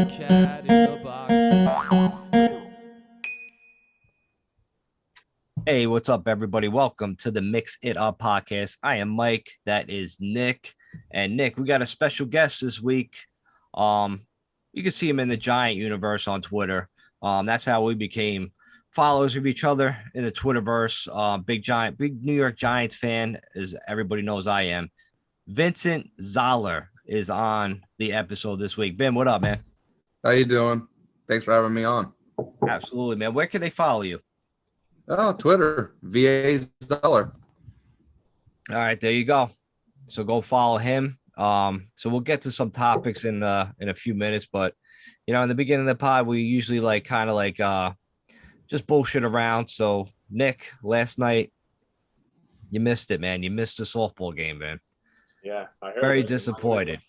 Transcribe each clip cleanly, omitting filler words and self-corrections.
cat in the box. Hey, what's up, everybody? Welcome to the Mix It Up podcast. I am Mike. That is Nick. And Nick, we got a special guest this week. You can see him in the Giant universe on Twitter. That's how we became followers of each other in the Twitterverse. Big New York Giants fan, as everybody knows I am. Vincent Zoller is on the episode this week. Vin, what up, man? How you doing? Thanks for having me on. Absolutely, man. Where can they follow you? Oh, Twitter, VA Zeller. All right, there you go. So go follow him. So we'll get to some topics in a few minutes, but in the beginning of the pod, we usually just bullshit around. So Nick, last night you missed it, man. You missed the softball game, man. Yeah, I heard. Very disappointed.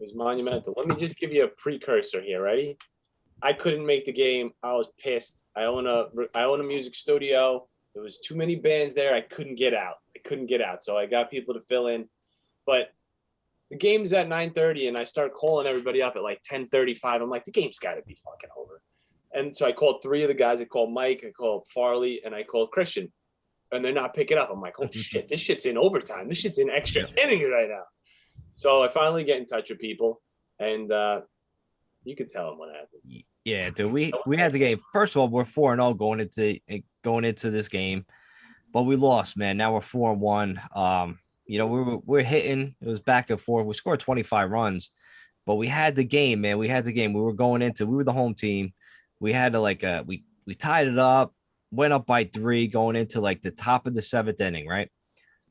It was monumental. Let me just give you a precursor here. Ready? I couldn't make the game. I was pissed. I own a music studio. There was too many bands there. I couldn't get out. So I got people to fill in. But the game's at 9:30, and I start calling everybody up at like 10:35. I'm like, the game's got to be fucking over. And so I called three of the guys. I called Mike, I called Farley, and I called Christian. And they're not picking up. I'm like, oh, shit, this shit's in overtime. This shit's in extra innings right now. So I finally get in touch with people, and you could tell them what happened. Yeah, dude, we had the game. First of all, we're 4-0 going into this game, but we lost, man. Now we're 4-1. We're hitting. It was back and forth. We scored 25 runs, but we had the game, man. We had the game. We were the home team. We had to we tied it up, went up by 3 going into like the top of the 7th inning, right?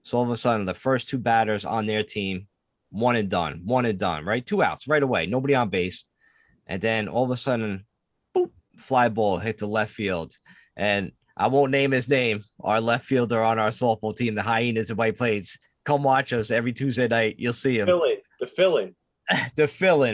So all of a sudden, the first 2 batters on their team, one and done, right? 2 outs right away, nobody on base. And then all of a sudden, boop, fly ball hit the left field. And I won't name his name. Our left fielder on our softball team, the Hyenas and White Plains. Come watch us every Tuesday night. You'll see him. The fill-in.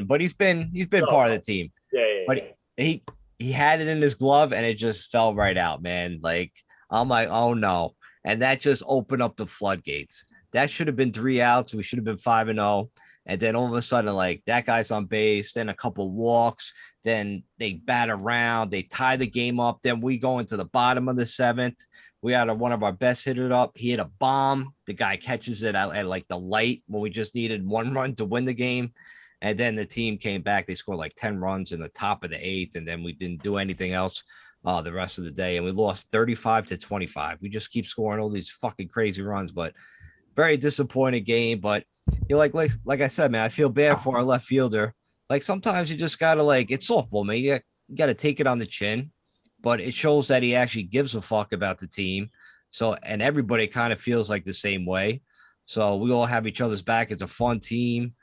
But he's been part of the team. Yeah. But he had it in his glove and it just fell right out, man. Like, I'm like, oh no. And that just opened up the floodgates. That should have been 3 outs. We should have been 5-0. And then all of a sudden, like, that guy's on base, then a couple walks, then they bat around, they tie the game up. Then we go into the bottom of the 7th. We had one of our best hitters up. He hit a bomb. The guy catches it at like the light when we just needed 1 run to win the game. And then the team came back. They scored like 10 runs in the top of the 8th. And then we didn't do anything else the rest of the day. And we lost 35-25. We just keep scoring all these fucking crazy runs, but very disappointing game. But like I said, man, I feel bad for our left fielder. Like, sometimes you just gotta, like, it's softball, man. You gotta take it on the chin, but it shows that he actually gives a fuck about the team. So, and everybody kind of feels like the same way. So we all have each other's back. It's a fun team,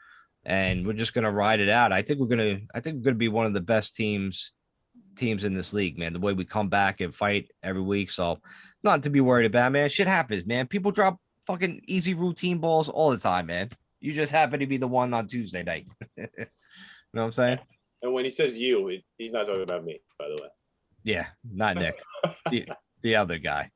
and we're just gonna ride it out. I think we're gonna be one of the best teams in this league, man. The way we come back and fight every week. So, nothing to be worried about, man. Shit happens, man. People drop fucking easy routine balls all the time, man. You just happen to be the one on Tuesday night. You know what I'm saying? And when he says you, he's not talking about me, by the way. Yeah, not Nick. the other guy.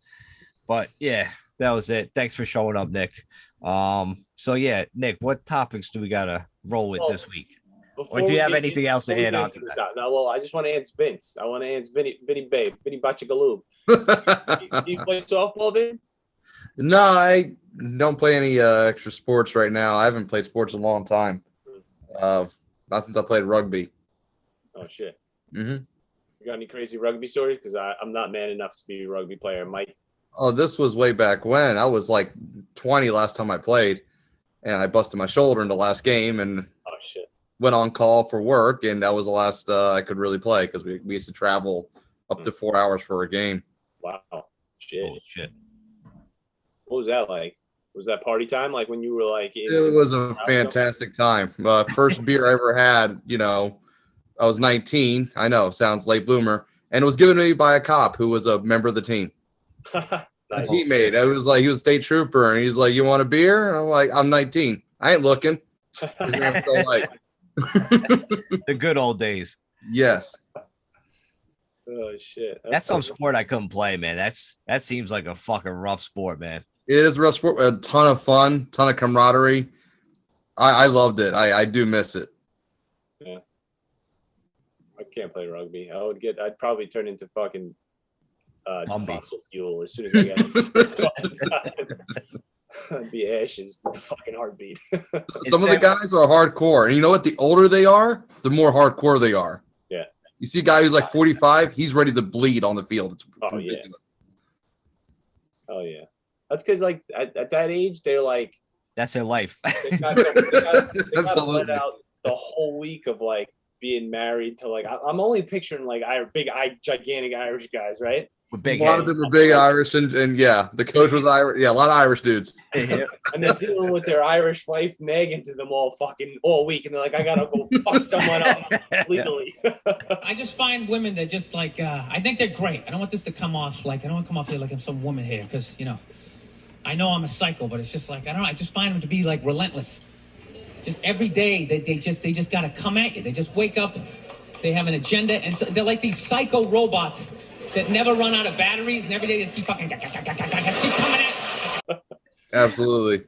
But yeah, that was it. Thanks for showing up, Nick. So yeah, Nick, what topics do we gotta roll with this week? Or do you have anything else to add on to that? No, well, I just want to answer Vince. I want to answer Vinny Bachigaloob. Do you play softball, Vin? No, I don't play any extra sports right now. I haven't played sports in a long time. Not since I played rugby. Oh, shit. Mm-hmm. You got any crazy rugby stories? Because I'm not man enough to be a rugby player. Mike? Oh, this was way back when. I was like 20 last time I played, and I busted my shoulder in the last game and went on call for work, and that was the last I could really play because we used to travel up to 4 hours for a game. Wow. Shit. Oh, shit. What was that like? Was that party time? Like when you were like... It was a fantastic time. First beer I ever had, I was 19. I know, sounds late bloomer. And it was given to me by a cop who was a member of the team. A teammate. I was like, he was a state trooper. And he's like, you want a beer? And I'm like, I'm 19. I ain't looking. The good old days. Yes. Oh, shit. That's some sport I couldn't play, man. That seems like a fucking rough sport, man. It is a rough sport. A ton of fun, ton of camaraderie. I loved it. I do miss it. Yeah. can't play rugby. I'd probably turn into fucking Bumby. fossil fuel as soon as I get it. I'd be ashes, the fucking heartbeat. Some of the guys are hardcore, and you know what? The older they are, the more hardcore they are. Yeah. You see a guy who's like 45, he's ready to bleed on the field. It's ridiculous. Oh yeah. That's because like at that age, they're like that's their life. they gotta Absolutely. let out the whole week of like being married to like I'm only picturing like gigantic Irish guys, right? With big a lot of them were big Irish, and yeah, the coach was Irish. Yeah, a lot of Irish dudes. Yeah. And they're dealing with their Irish wife nagging to them all week, and they're like, I gotta go fuck someone up legally. I just find women that just like I think they're great. I don't want this to come off like here like I'm some woman here, because I know I'm a psycho, but it's just like I don't know. I just find them to be like relentless. Just every day they just gotta come at you. They just wake up, they have an agenda, and so they're like these psycho robots that never run out of batteries, and every day they just keep fucking just keep coming at. Absolutely.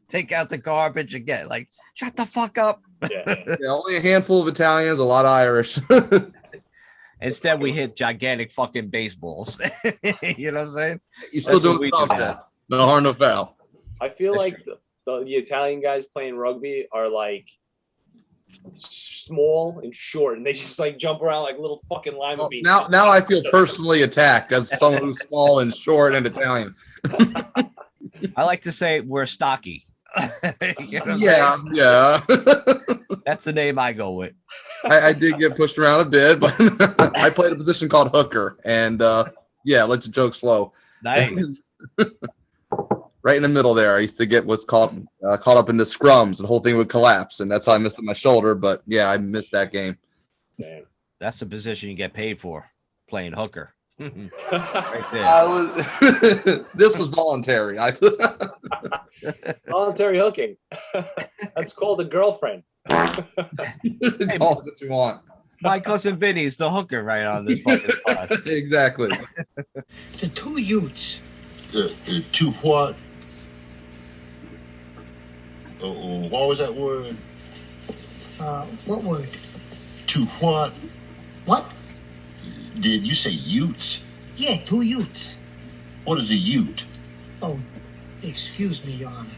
Take out the garbage again. Like, shut the fuck up. Yeah. Only a handful of Italians, a lot of Irish. Instead, we hit gigantic fucking baseballs. You know what I'm saying? You still That's what doing we do something. now. No harm, no foul. I feel like the Italian guys playing rugby are like small and short, and they just like jump around like little fucking lima Well, beans. now I feel personally attacked as someone who's small and short and Italian. I like to say we're stocky. You know what I'm Yeah, saying? yeah. That's the name I go with. I did get pushed around a bit, but I played a position called hooker, and yeah, let the jokes flow. Nice. Right in the middle there, I used to get what's called caught up into scrums. The whole thing would collapse, and that's how I missed my shoulder. But yeah, I missed that game. Damn. That's the position you get paid for, playing hooker. Right there. This was voluntary. Voluntary hooking. That's called a girlfriend. Call it what you want. My cousin Vinny's the hooker right on this fucking spot. Exactly. The two youths. To what? What was that word? What word? To what? What? Did you say utes? Yeah, two youths. What is a ute? Oh, excuse me, Your Honor.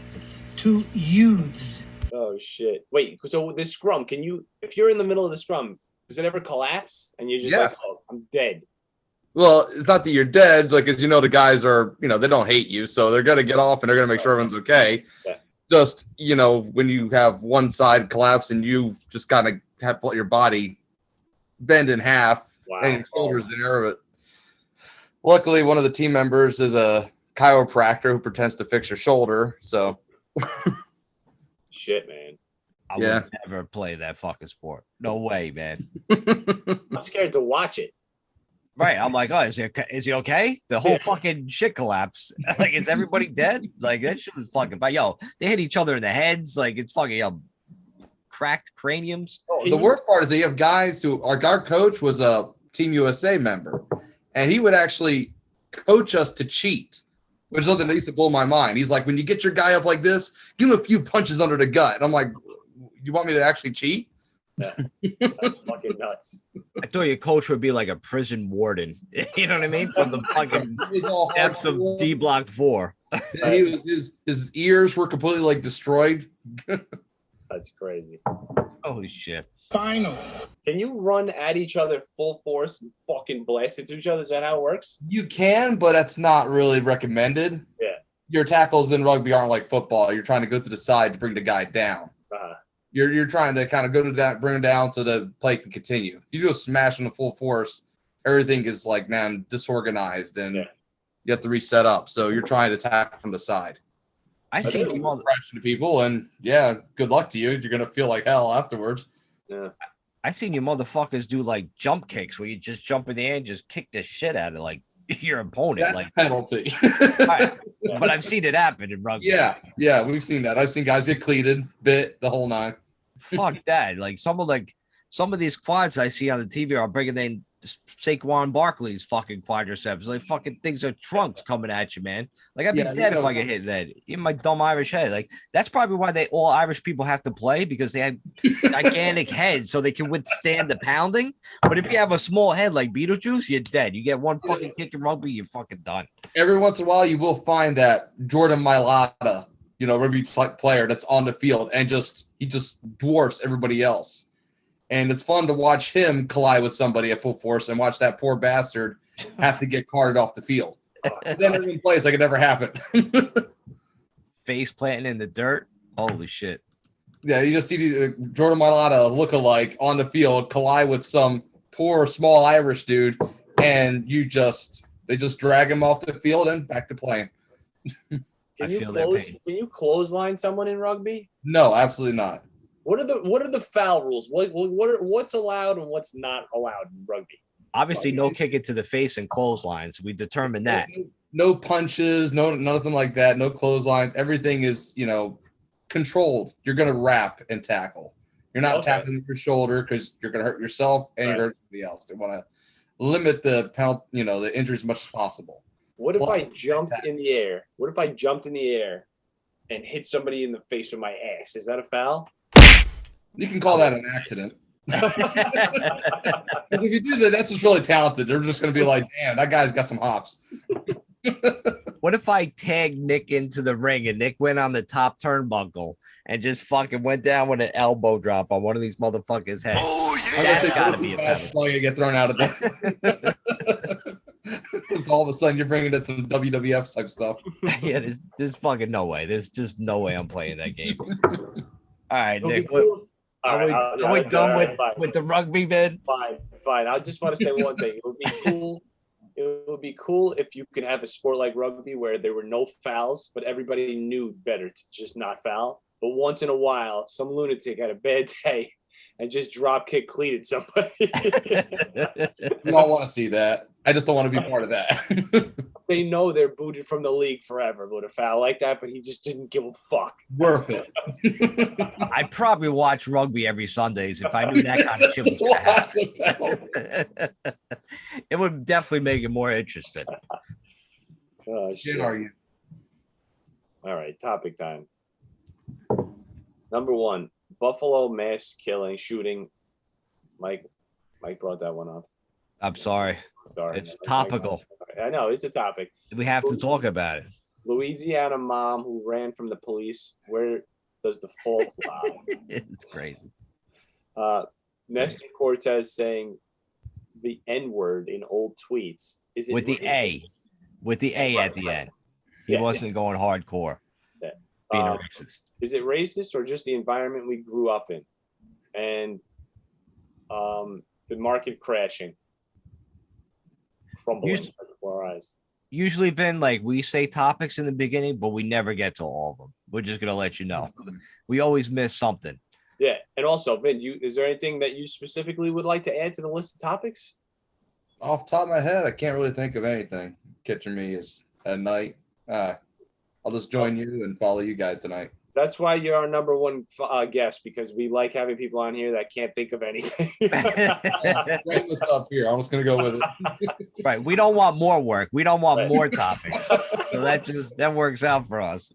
Two youths. Oh shit. Wait, so this scrum, if you're in the middle of the scrum, does it ever collapse and you're just like, oh, I'm dead? Well, it's not that you're dead. It's like, as you know, the guys are, they don't hate you, so they're going to get off and they're going to make sure everyone's okay. Yeah. Just, when you have one side collapse and you just kind of have to let your body bend in half and your shoulders there. But luckily, one of the team members is a chiropractor who pretends to fix your shoulder. So, shit, man. I Yeah. would never play that fucking sport. No way, man. I'm scared to watch it. Right. I'm like, oh, is he okay? The whole fucking shit collapsed. Like, is everybody dead? Like, that shit was fucking fine. Yo, they hit each other in the heads. Like, it's fucking cracked craniums. the worst part is that you have guys who, our coach was a Team USA member, and he would actually coach us to cheat, which is something that used to blow my mind. He's like, when you get your guy up like this, give him a few punches under the gut. And I'm like, you want me to actually cheat? Yeah. That's fucking nuts. I thought your coach would be like a prison warden. You know what I mean? From the fucking depths of D Block 4. Yeah, he was, his ears were completely like destroyed. That's crazy. Holy shit. Final. Can you run at each other full force and fucking blast into each other? Is that how it works? You can, but that's not really recommended. Yeah. Your tackles in rugby aren't like football. You're trying to go to the side to bring the guy down. Uh-huh. You're trying to kind of go to that, bring him down so the play can continue. If you go smash in the full force, everything is like, man, disorganized, and you have to reset up. So you're trying to tackle from the side. I But see you crash into people, and yeah, good luck to you. You're gonna feel like hell afterwards. Yeah. I seen you motherfuckers do like jump kicks where you just jump in the air and just kick the shit out of like your opponent. That's like a penalty. right. But I've seen it happen in rugby. Yeah, we've seen that. I've seen guys get cleated, bit, the whole nine. Fuck that. Like some of these quads I see on the TV are bringing in Saquon Barkley's fucking quadriceps. Like fucking things are trunks coming at you, man. Like I'd be Yeah, dead if I get hit in the head. In my dumb Irish head. Like that's probably why all Irish people have to play because they have gigantic heads so they can withstand the pounding. But if you have a small head like Beetlejuice, you're dead. You get one fucking kick in rugby, you're fucking done. Every once in a while, you will find that Jordan Mailata, rugby player that's on the field and he just dwarfs everybody else. And it's fun to watch him collide with somebody at full force and watch that poor bastard have to get carted off the field. Then everyone plays like it never happened. Face planting in the dirt. Holy shit. Yeah, you just see Jordan Mailata look-alike on the field collide with some poor small Irish dude, and they just drag him off the field and back to playing. Can you clothesline someone in rugby? No, absolutely not. What are the foul rules? What's allowed and what's not allowed in rugby? Obviously, no kick it to the face and clotheslines. We determined that. No punches, nothing like that. No clotheslines. Everything is, controlled. You're going to wrap and tackle. You're not tapping your shoulder because you're going to hurt yourself and you're going to hurt somebody else. They want to limit the injuries as much as possible. What if I jumped in the air? What if I jumped in the air and hit somebody in the face with my ass? Is that a foul? You can call that an accident. If you do that, that's just really talented. They're just going to be like, damn, that guy's got some hops. What if I tagged Nick into the ring and Nick went on the top turnbuckle and just fucking went down with an elbow drop on one of these motherfuckers' head? Oh, yeah. That's got to be a penalty. Probably going to get thrown out of there. All of a sudden, you're bringing in some WWF type stuff. Yeah, there's fucking no way. There's just no way I'm playing that game. All right, Nick. Are we done with the rugby, man? Fine. I just want to say one thing. It would be cool. It would be cool if you could have a sport like rugby where there were no fouls, but everybody knew better to just not foul. But once in a while, some lunatic had a bad day and just drop kick cleated somebody. We all want to see that. I just don't want to be part of that. They know they're booted from the league forever with a foul like that, but he just didn't give a fuck. Worth it. I'd probably watch rugby every Sundays if I knew that kind of shit was going to happen. It would definitely make it more interesting. Oh, shit. Are you? All right, topic time. Number 1, Buffalo mass killing, shooting. Mike brought that one up. I'm sorry. It's topical. I know, it's a topic. We have to talk about it. Louisiana mom who ran from the police. Where does the fault lie? It's crazy. Nestor Cortez saying the N-word in old tweets. Is it with the A at the end? He wasn't going hardcore. Being a racist. Is it racist or just the environment we grew up in? And the market crashing. Crumbling before our eyes. Usually, Vin, like we say topics in the beginning, but we never get to all of them. We're just gonna let you know. We always miss something. Yeah, and also, Vin, is there anything that you specifically would like to add to the list of topics? Off the top of my head, I can't really think of anything. Catching me is at night. I'll just join you and follow you guys tonight. That's why you're our number one guest, because we like having people on here that can't think of anything. Bring this up here. I'm just going to go with it. Right. We don't want more work. We don't want more topics. So that works out for us.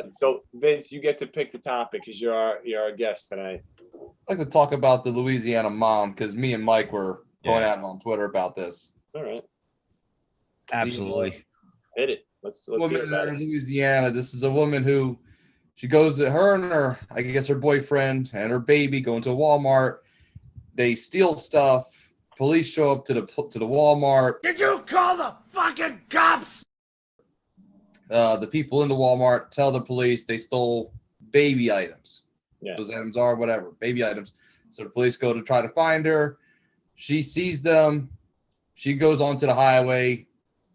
So Vince, you get to pick the topic because you're our guest tonight. I'd like to talk about the Louisiana mom because me and Mike were going out on Twitter about this. All right. Absolutely. Hit it. Let's hear about it. In Louisiana. This is a woman who she goes to her and her boyfriend and her baby go into Walmart. They steal stuff. Police show up to the Walmart. Did you call the fucking cops? The people in the Walmart tell the police they stole baby items. Yeah. Those items are whatever, baby items. So the police go to try to find her. She sees them. She goes onto the highway,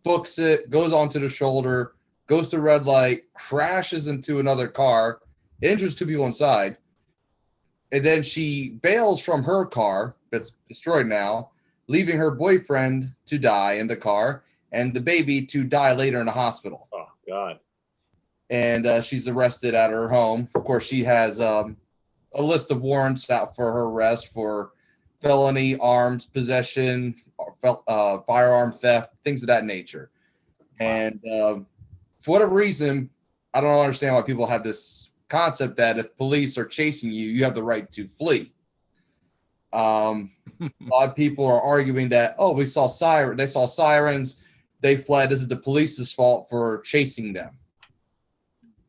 books it, goes onto the shoulder, goes to red light, crashes into another car, injures 2 people inside. And then she bails from her car that's destroyed now, leaving her boyfriend to die in the car and the baby to die later in the hospital. Oh, God. And she's arrested at her home. Of course, she has a list of warrants out for her arrest for felony arms possession, firearm theft, things of that nature. And for whatever reason, I don't understand why people have this concept that if police are chasing you, you have the right to flee. A lot of people are arguing that, oh, they saw sirens, they fled. This is the police's fault for chasing them.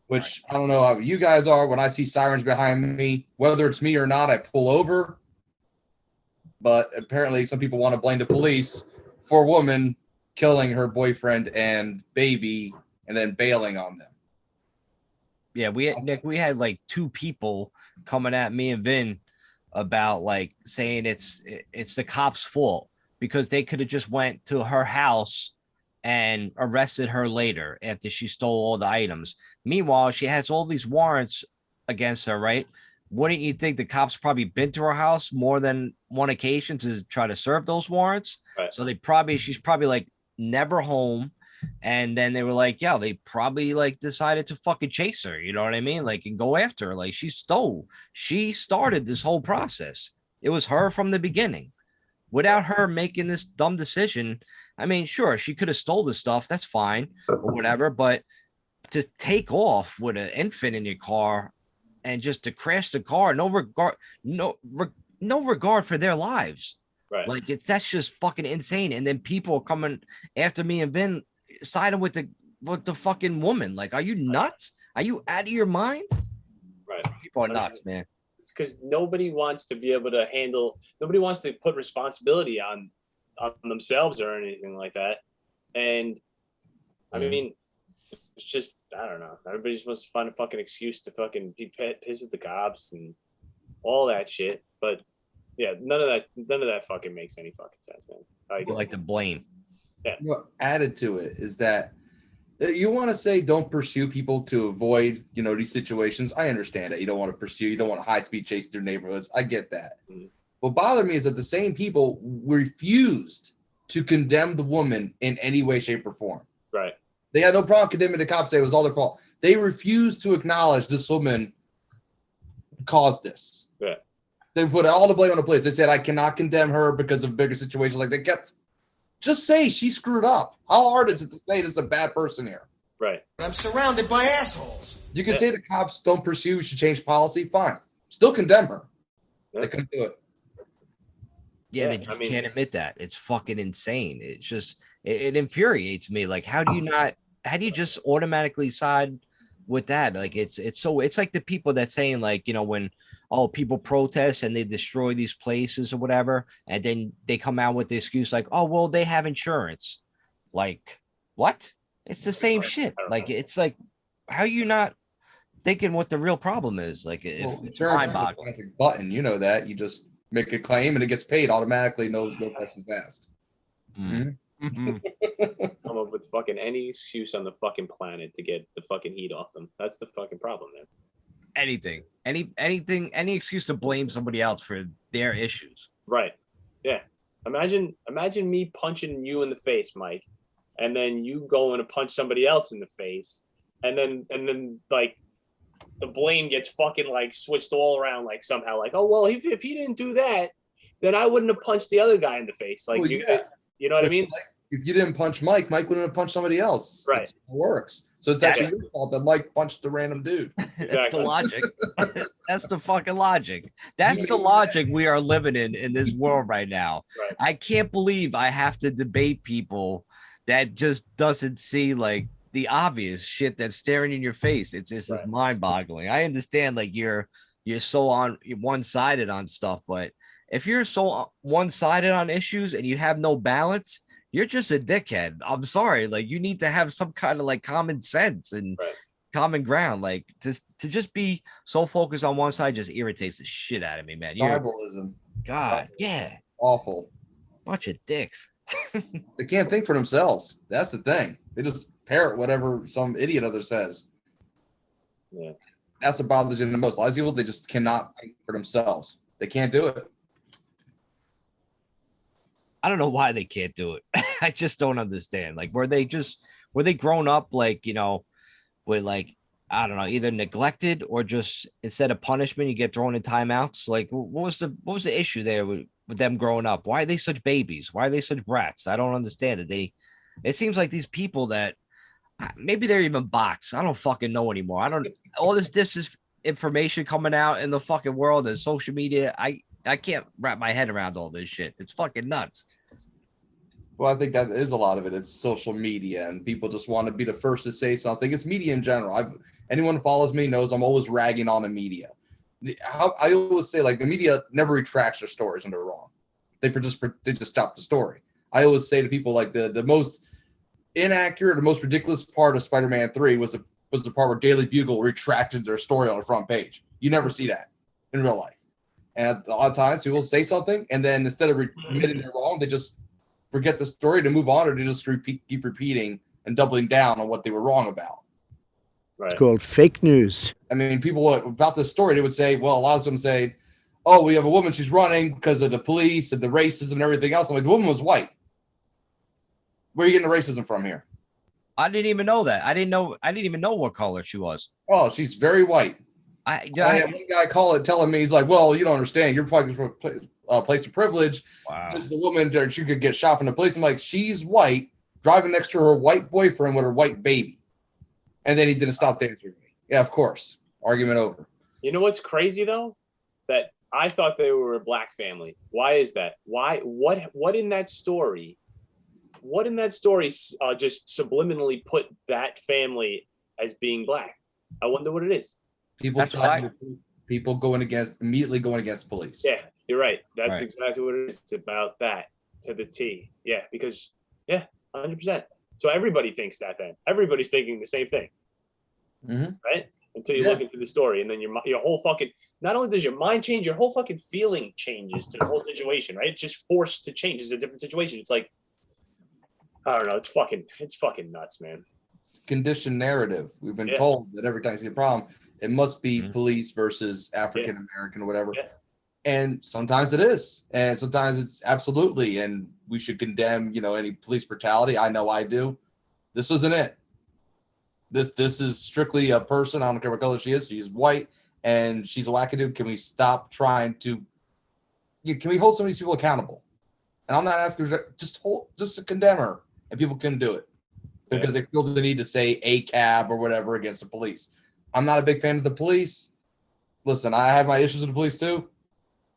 Which I don't know how you guys are. When I see sirens behind me, whether it's me or not, I pull over. But apparently some people want to blame the police for a woman killing her boyfriend and baby and then bailing on them. Yeah, we had like 2 people coming at me and Vin about like saying it's the cops' fault because they could have just went to her house and arrested her later after she stole all the items. Meanwhile, she has all these warrants against her, right? Wouldn't you think the cops probably been to her house more than one occasion to try to serve those warrants? Right. So she's probably like never home. And then they were like, yeah, they probably like decided to fucking chase her. You know what I mean? Like, and go after her. Like, she started this whole process. It was her from the beginning. Without her making this dumb decision, I mean, sure, she could have stole the stuff. That's fine or whatever. But to take off with an infant in your car and just to crash the car, no regard for their lives. Right. Like, that's just fucking insane. And then people are coming after me and Vin siding with the fucking woman. Like, are you nuts? Are you out of your mind? Right. People are nuts, man. It's because nobody wants to be able to nobody wants to put responsibility on themselves or anything like that. And I mean, it's just, I don't know. Everybody just wants to find a fucking excuse to fucking be pissed at the cops and all that shit. But yeah, none of that fucking makes any fucking sense, man. Like the blame. Yeah. What added to it is that you want to say don't pursue people to avoid, these situations. I understand it. You don't want to pursue. You don't want a high-speed chase through neighborhoods. I get that. Mm-hmm. What bothered me is that the same people refused to condemn the woman in any way, shape, or form. Right. They had no problem condemning the cops, say it was all their fault. They refused to acknowledge this woman caused this. Yeah. They put all the blame on the police. They said, I cannot condemn her because of bigger situations. Like, they kept, just say she screwed up. How hard is it to say this is a bad person here? Right. I'm surrounded by assholes. You can say the cops don't pursue, we should change policy. Fine. Still condemn her. Yeah. They couldn't do it. Yeah, they just can't admit that. It's fucking insane. It's just, it infuriates me. Like, how do you just automatically side with that? Like, it's like the people that saying like, when, people protest and they destroy these places or whatever. And then they come out with the excuse like, oh, well, they have insurance. Like, what? It's the same shit. Like, it's like, how are you not thinking what the real problem is? Like, if it's mind-boggling. Button, you know that. You just make a claim and it gets paid automatically. No questions asked. Mm-hmm. Come up with fucking any excuse on the fucking planet to get the fucking heat off them. That's the fucking problem, man. Anything, any excuse to blame somebody else for their issues. Right. Yeah. Imagine me punching you in the face, Mike, and then you going to punch somebody else in the face, and then like the blame gets fucking like switched all around, like somehow, like, oh well, if he didn't do that, then I wouldn't have punched the other guy in the face. Like, you know what I mean? If you didn't punch Mike wouldn't have punched somebody else. Right. That's how it works. So it's actually your fault that Mike punched the random dude. That's the logic. That's the fucking logic. That's the logic we are living in this world right now. Right. I can't believe I have to debate people that just doesn't see like the obvious shit that's staring in your face. It's just mind-boggling. I understand like you're so one-sided on stuff, but if you're so one-sided on issues and you have no balance, you're just a dickhead. I'm sorry. Like, you need to have some kind of like common sense and common ground. Like, to just be so focused on one side just irritates the shit out of me, man. Tribalism. God, yeah. Awful. Bunch of dicks. They can't think for themselves. That's the thing. They just parrot whatever some idiot other says. Yeah. That's what bothers you the most. A lot of people, they just cannot think for themselves. They can't do it. I don't know why they can't do it. I just don't understand. Like, were they grown up like, with like, I don't know, either neglected or just instead of punishment, you get thrown in timeouts? Like, what was the issue there with with them growing up? Why are they such babies? Why are they such brats? I don't understand it. It seems like these people that maybe they're even bots. I don't fucking know anymore. I don't, all this disinformation coming out in the fucking world and social media. I can't wrap my head around all this shit. It's fucking nuts. Well, I think that is a lot of it. It's social media, and people just want to be the first to say something. It's media in general. Anyone who follows me knows I'm always ragging on the media. I always say, like, the media never retracts their stories when they're wrong. They just stop the story. I always say to people, like, the most inaccurate, the most ridiculous part of Spider-Man 3 was the part where Daily Bugle retracted their story on the front page. You never see that in real life. And a lot of times people say something, and then instead of admitting they're wrong, they just forget the story to move on, or they just keep repeating and doubling down on what they were wrong about. Right. It's called fake news. I mean, people about this story, they would say, well, a lot of them say, oh, we have a woman, she's running because of the police and the racism and everything else. I'm like, the woman was white. Where are you getting the racism from here? I didn't even know that. I didn't even know what color she was. Oh, she's very white. I had one guy telling me, he's like, well, you don't understand. You're probably from a place of privilege. Wow. This is a woman that she could get shot from the police. I'm like, she's white, driving next to her white boyfriend with her white baby. And then he didn't stop answering me. Yeah, of course. Argument over. You know what's crazy, though? That I thought they were a black family. Why is that? Why? What in that story? What in that story just subliminally put that family as being black? I wonder what it is. People immediately going against police. Yeah, you're right. That's Right. exactly what it is. It's about that to the T. Yeah, because 100%. So everybody thinks that then. Everybody's thinking the same thing. Mm-hmm. Right? Until you look into the story, and then your whole fucking, not only does your mind change, your whole fucking feeling changes to the whole situation, right? It's just forced to change. It's a different situation. It's like, I don't know. It's fucking nuts, man. It's conditioned narrative. We've been told that every time you see a problem, it must be police versus African American or whatever. Yeah. And sometimes it is. And sometimes it's absolutely. And we should condemn, any police brutality. I know I do. This isn't it. This is strictly a person. I don't care what color she is. She's white and she's a wackadoo. Can we stop trying to? Can we hold some of these people accountable? And I'm not asking just to condemn her, and people can do it because they feel the need to say a cab or whatever against the police. I'm not a big fan of the police. Listen, I have my issues with the police too.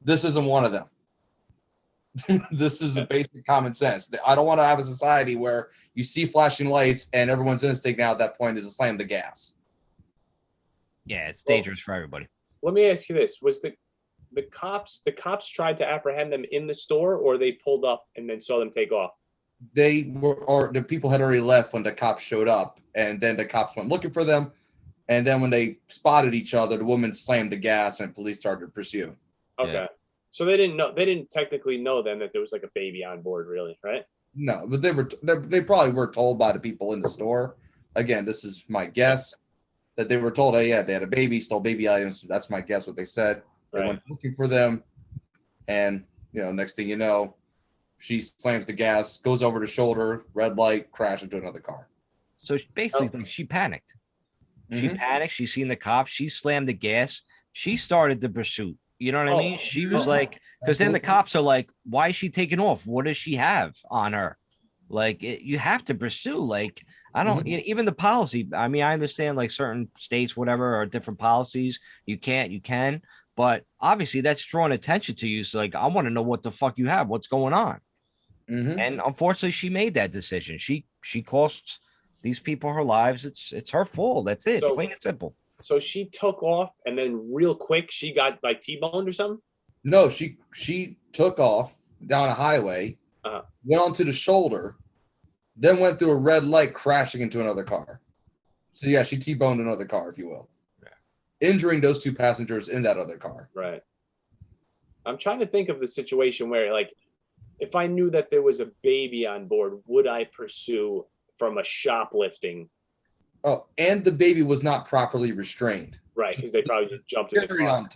This isn't one of them. This is a basic common sense. I don't want to have a society where you see flashing lights and everyone's instinct now at that point is to slam the gas. Yeah, it's dangerous for everybody. Let me ask you this. Was the cops tried to apprehend them in the store, or they pulled up and then saw them take off? The people had already left when the cops showed up, and then the cops went looking for them. And then when they spotted each other, the woman slammed the gas and police started to pursue. Okay. Yeah. So they didn't technically know then that there was like a baby on board, really, right? No, but they probably were told by the people in the store. Again, this is my guess that they were told, hey, yeah, they had a baby, stole baby items. That's my guess what they said. They went looking for them. And, next thing you know, she slams the gas, goes over the shoulder, red light, crashes into another car. So basically, she panicked. She panicked. She seen the cops. She slammed the gas. She started the pursuit. You know what I mean? She was like, because then the cops are like, why is she taking off? What does she have on her? Like, you have to pursue. Like, I don't, even the policy. I mean, I understand like certain states, whatever, are different policies. You can. But obviously that's drawing attention to you. So like, I want to know what the fuck you have. What's going on? And unfortunately, she made that decision. She costs these people her lives. It's her fault. That's it. Plain and simple. So she took off, and then real quick, she got like T-boned or something? No, she took off down a highway, went onto the shoulder, then went through a red light, crashing into another car. So yeah, she T-boned another car, if you will, injuring those two passengers in that other car. Right. I'm trying to think of the situation where, like, if I knew that there was a baby on board, would I pursue from a shoplifting? Oh, and the baby was not properly restrained. Right, because they probably just jumped in the car.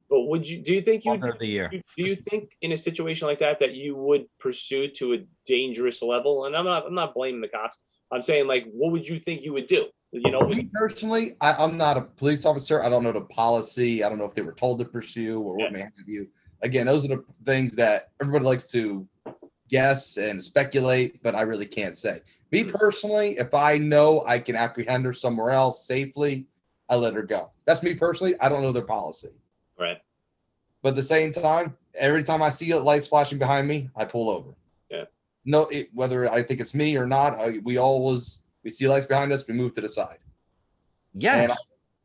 But do you think in a situation like that you would pursue to a dangerous level? And I'm not blaming the cops. I'm saying, like, what would you think you would do? Me personally, I'm not a police officer. I don't know the policy. I don't know if they were told to pursue or what may have you. again, those are the things that everybody likes to guess and speculate, but I really can't say. Me personally, if I know I can apprehend her somewhere else safely, I let her go. That's me personally. I don't know their policy. Right. But at the same time, every time I see lights flashing behind me, I pull over. Yeah. No, whether I think it's me or not, we see lights behind us, we move to the side. Yes.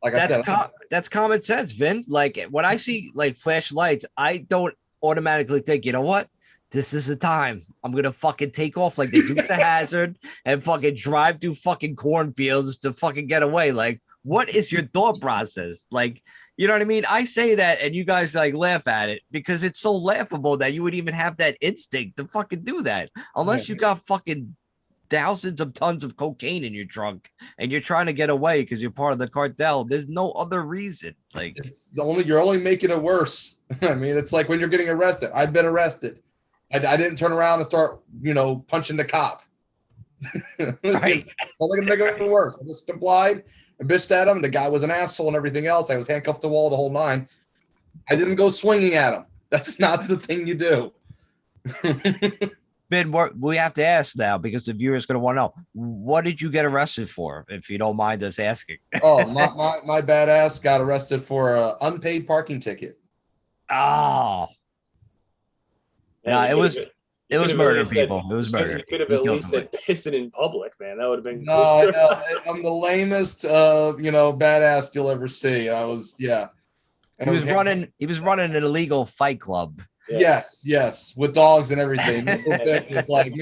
Like I said, that's common sense, Vin. Like when I see like flash lights, I don't automatically think, you know what? This is the time. I'm gonna fucking take off like they do the hazard and fucking drive through fucking cornfields to fucking get away. Like, what is your thought process? Like, you know what I mean? I say that and you guys like laugh at it because it's so laughable that you would even have that instinct to fucking do that. Unless you got fucking thousands of tons of cocaine in your trunk and you're trying to get away because you're part of the cartel. There's no other reason. Like, you're only making it worse. I mean, it's like when you're getting arrested. I've been arrested. I didn't turn around and start, punching the cop. Right. Only gonna make it worse. I just complied and bitched at him. The guy was an asshole and everything else. I was handcuffed to the wall the whole nine. I didn't go swinging at him. That's not the thing you do. Ben, we have to ask now because the viewer's going to want to know, what did you get arrested for, if you don't mind us asking? Oh, my badass got arrested for an unpaid parking ticket. Oh. No, it was murder, people. It was murder. You could have at least said pissing in public, man. That would have been cool. No, I'm the lamest, badass you'll ever see. He was running an illegal fight club. Yeah. Yes, with dogs and everything. It's like,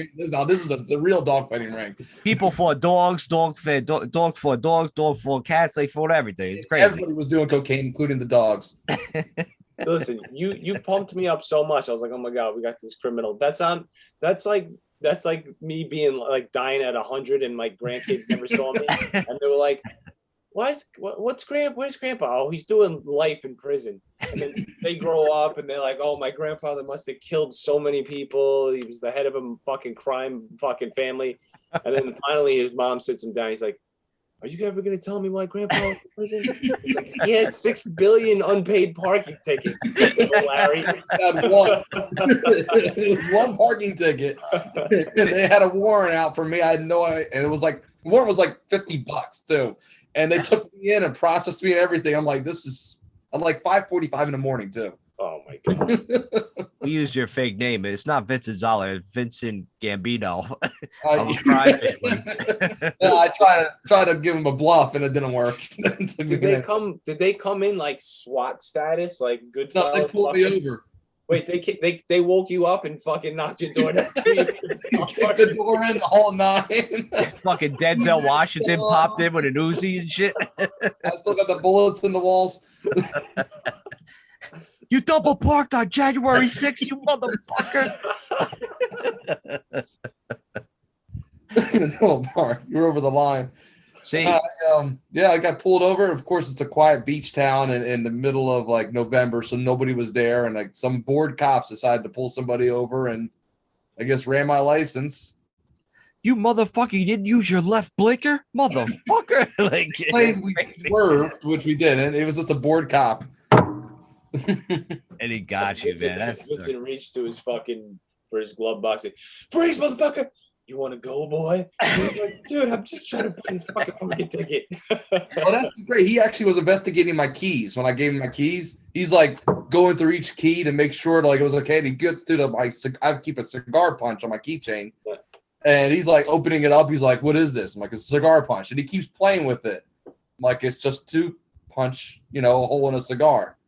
this is a real dog fighting ring. People fought dogs, dog fought dogs, dog fought cats. They fought everything. It's crazy. Everybody was doing cocaine, including the dogs. Listen, you pumped me up so much. I was like, oh my god, we got this criminal. That's like me being like dying at 100 and my grandkids never saw me, and they were like, where's grandpa? Oh, he's doing life in prison. And then they grow up and they're like, oh, my grandfather must have killed so many people. He was the head of a fucking crime fucking family. And then finally his mom sits him down. He's like, are you ever going to tell me why grandpa was in prison? He's like, he had 6 billion unpaid parking tickets. Larry. Had one. It was one parking ticket. And they had a warrant out for me. I had no idea. And it was like, the warrant was like $50 too. And they took me in and processed me and everything. I'm like, I'm like 5:45 in the morning too. Oh my god. We used your fake name. It's not Vincent Zoller, it's Vincent Gambino. I tried to give him a bluff and it didn't work. Did they come in like SWAT status, like good? No, they pulled me over. Wait, they woke you up and fucking knocked your door down. Kicked the door in, the whole nine. Fucking Denzel Washington popped in with an Uzi and shit. I still got the bullets in the walls. You double parked on January 6th, you motherfucker. Double park. You're over the line. See, I got pulled over. Of course, it's a quiet beach town in the middle of like November, so nobody was there. And like some bored cops decided to pull somebody over and I guess ran my license. You motherfucker, you didn't use your left blinker? Motherfucker. We swerved, which we didn't. It was just a bored cop. And he got you, man. Vincent reached to his for his glove box and, freeze, motherfucker! You want to go, boy? He's like, dude, I'm just trying to buy this fucking parking ticket. Well, that's great. He actually was investigating my keys. When I gave him my keys, he's like going through each key to make sure it was okay. And he gets to I keep a cigar punch on my keychain. Yeah. And he's like opening it up. He's like, what is this? I'm like, it's a cigar punch. And he keeps playing with it. I'm like, it's just to punch, a hole in a cigar.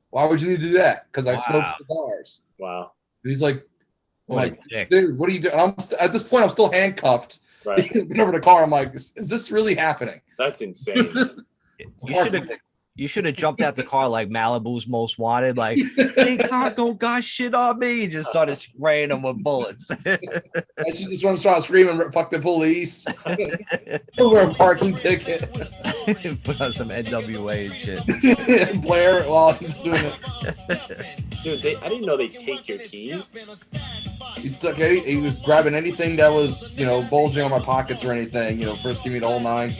Why would you need to do that? Because I smoke cigars. Wow. And he's like, dude, what are you doing? At this point, I'm still handcuffed. Right. Been over the car. I'm like, is this really happening? That's insane. You should have jumped out the car like Malibu's Most Wanted. Like, hey, Cargo got shit on me. You just started spraying them with bullets. I should just start screaming, fuck the police. Over a parking ticket. Put on some NWA and shit. Blair while he's doing it. Dude, I didn't know they take your keys. He was grabbing anything that was, bulging on my pockets or anything. First give me the whole nine.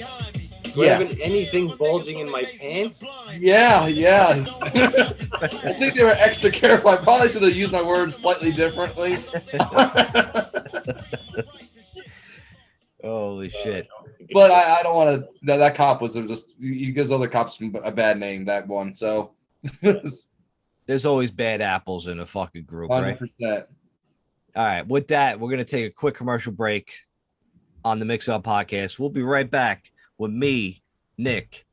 Do I have anything bulging in my pants? Yeah. I think they were extra careful. I probably should have used my words slightly differently. Holy shit. But I don't want to. That cop was just, he gives other cops a bad name, that one. So There's always bad apples in a fucking group, right? 100%. All right. With that, we're going to take a quick commercial break on the Mix Up Podcast. We'll be right back with me, Nick,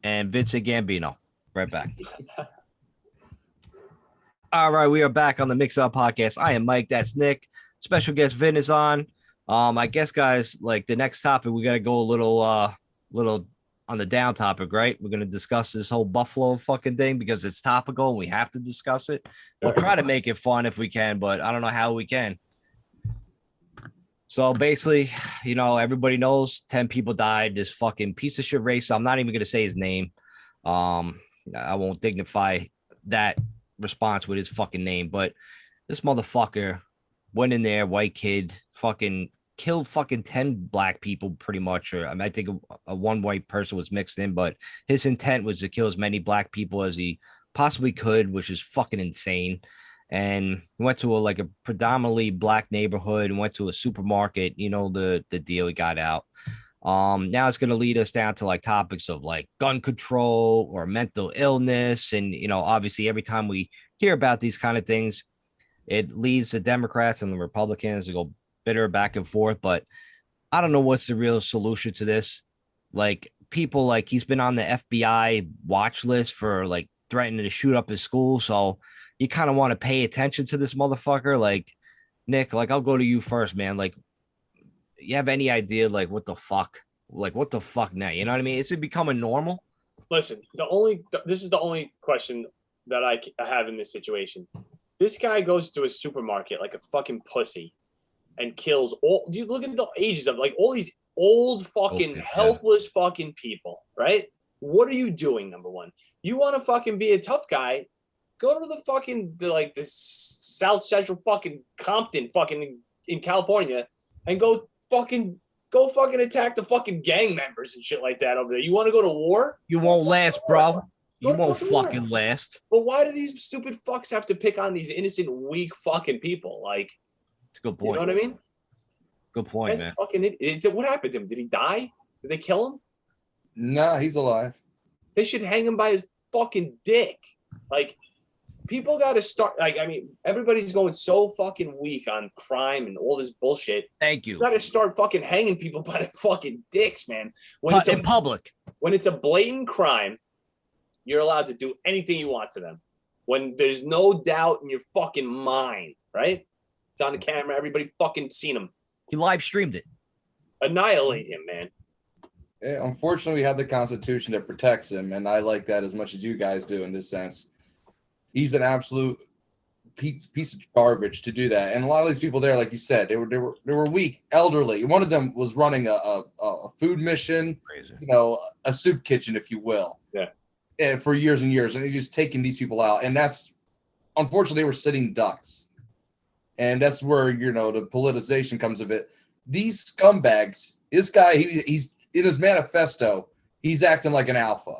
and Vincent Gambino. Right back. All right. We are back on the Mix Up Podcast. I am Mike. That's Nick. Special guest Vin is on. I guess, guys, like the next topic, we got to go a little on the down topic, right? We're going to discuss this whole Buffalo fucking thing because it's topical and we have to discuss it. We'll try to make it fun if we can, but I don't know how we can. So basically, you know, everybody knows 10 people died. This fucking piece of shit race. I'm not even going to say his name. I won't dignify that response with his fucking name, but this motherfucker went in there, white kid, fucking killed fucking 10 black people pretty much. Or I mean, I think a one white person was mixed in, but his intent was to kill as many black people as he possibly could, which is fucking insane. And he went to a predominantly black neighborhood and went to a supermarket. You know, the deal. He got out. Now it's going to lead us down to like topics of like gun control or mental illness. And, you know, obviously every time we hear about these kind of things, it leads the Democrats and the Republicans to go bitter back and forth. But I don't know what's the real solution to this. Like people, like he's been on the FBI watch list for like threatening to shoot up his school. So you kind of want to pay attention to this motherfucker. Like Nick, like I'll go to you first, man. Like you have any idea like what the fuck? Like what the fuck now? You know what I mean? Is it becoming normal? Listen, this is the only question that I have in this situation. This guy goes to a supermarket like a fucking pussy and kills all. Do you look at the ages of like all these old fucking helpless fucking people, right? What are you doing? Number one, you want to fucking be a tough guy? Go to the South Central fucking Compton fucking in California and go fucking attack the fucking gang members and shit like that over there. You want to go to war? You won't last, bro. You won't fucking last. But why do these stupid fucks have to pick on these innocent, weak fucking people? Like, it's a good point. You know what I mean? Good point, man. What happened to him? Did he die? Did they kill him? Nah, he's alive. They should hang him by his fucking dick. Like, people got to start. Like, I mean, everybody's going so fucking weak on crime and all this bullshit. Thank you. You got to start fucking hanging people by their fucking dicks, man. In public. When it's a blatant crime, you're allowed to do anything you want to them. When there's no doubt in your fucking mind, right? It's on the camera. Everybody fucking seen him. He live streamed it. Annihilate him, man. Yeah, unfortunately, we have the Constitution that protects him, and I like that as much as you guys do in this sense. He's an absolute piece of garbage to do that. And a lot of these people there, like you said, they were weak, elderly. One of them was running a food mission, Crazy. You know, a soup kitchen, if you will. Yeah. And for years and years, and he's just taking these people out. And that's, unfortunately, they were sitting ducks. And that's where, you know, the politicization comes of it. These scumbags, this guy, he's in his manifesto, he's acting like an alpha.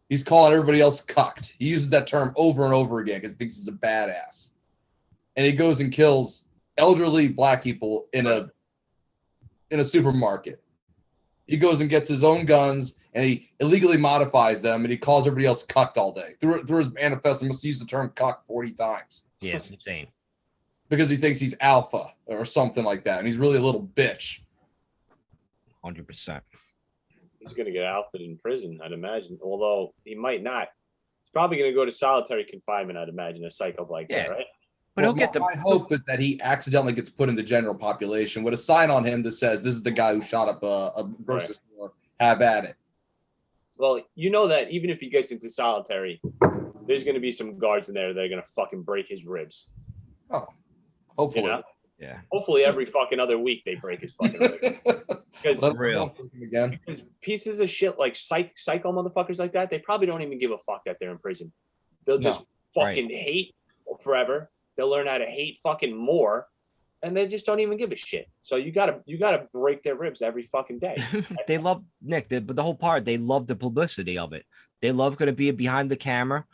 He's calling everybody else cucked. He uses that term over and over again because he thinks he's a badass. And he goes and kills elderly black people in a supermarket. He goes and gets his own guns and he illegally modifies them and he calls everybody else cucked all day. Through his manifesto, he must use the term cuck 40 times. Yeah, it's insane. Because he thinks he's alpha or something like that. And he's really a little bitch. 100%. He's going to get outfitted in prison, I'd imagine. Although he might not. He's probably going to go to solitary confinement, I'd imagine, a psycho like that, right? But he'll get my hope is that he accidentally gets put in the general population with a sign on him that says, this is the guy who shot up a grocery store. Have at it. Well, you know that even if he gets into solitary, there's going to be some guards in there that are going to fucking break his ribs. Oh, hopefully. You know? Yeah. Hopefully every fucking other week they break his fucking ribs. Because pieces of shit like psycho motherfuckers like that, they probably don't even give a fuck that they're in prison. They'll just fucking hate forever. They'll learn how to hate fucking more. and they just don't even give a shit. So you gotta break their ribs every fucking day. They love Nick, but the whole part, they love the publicity of it. They love going to be behind the camera,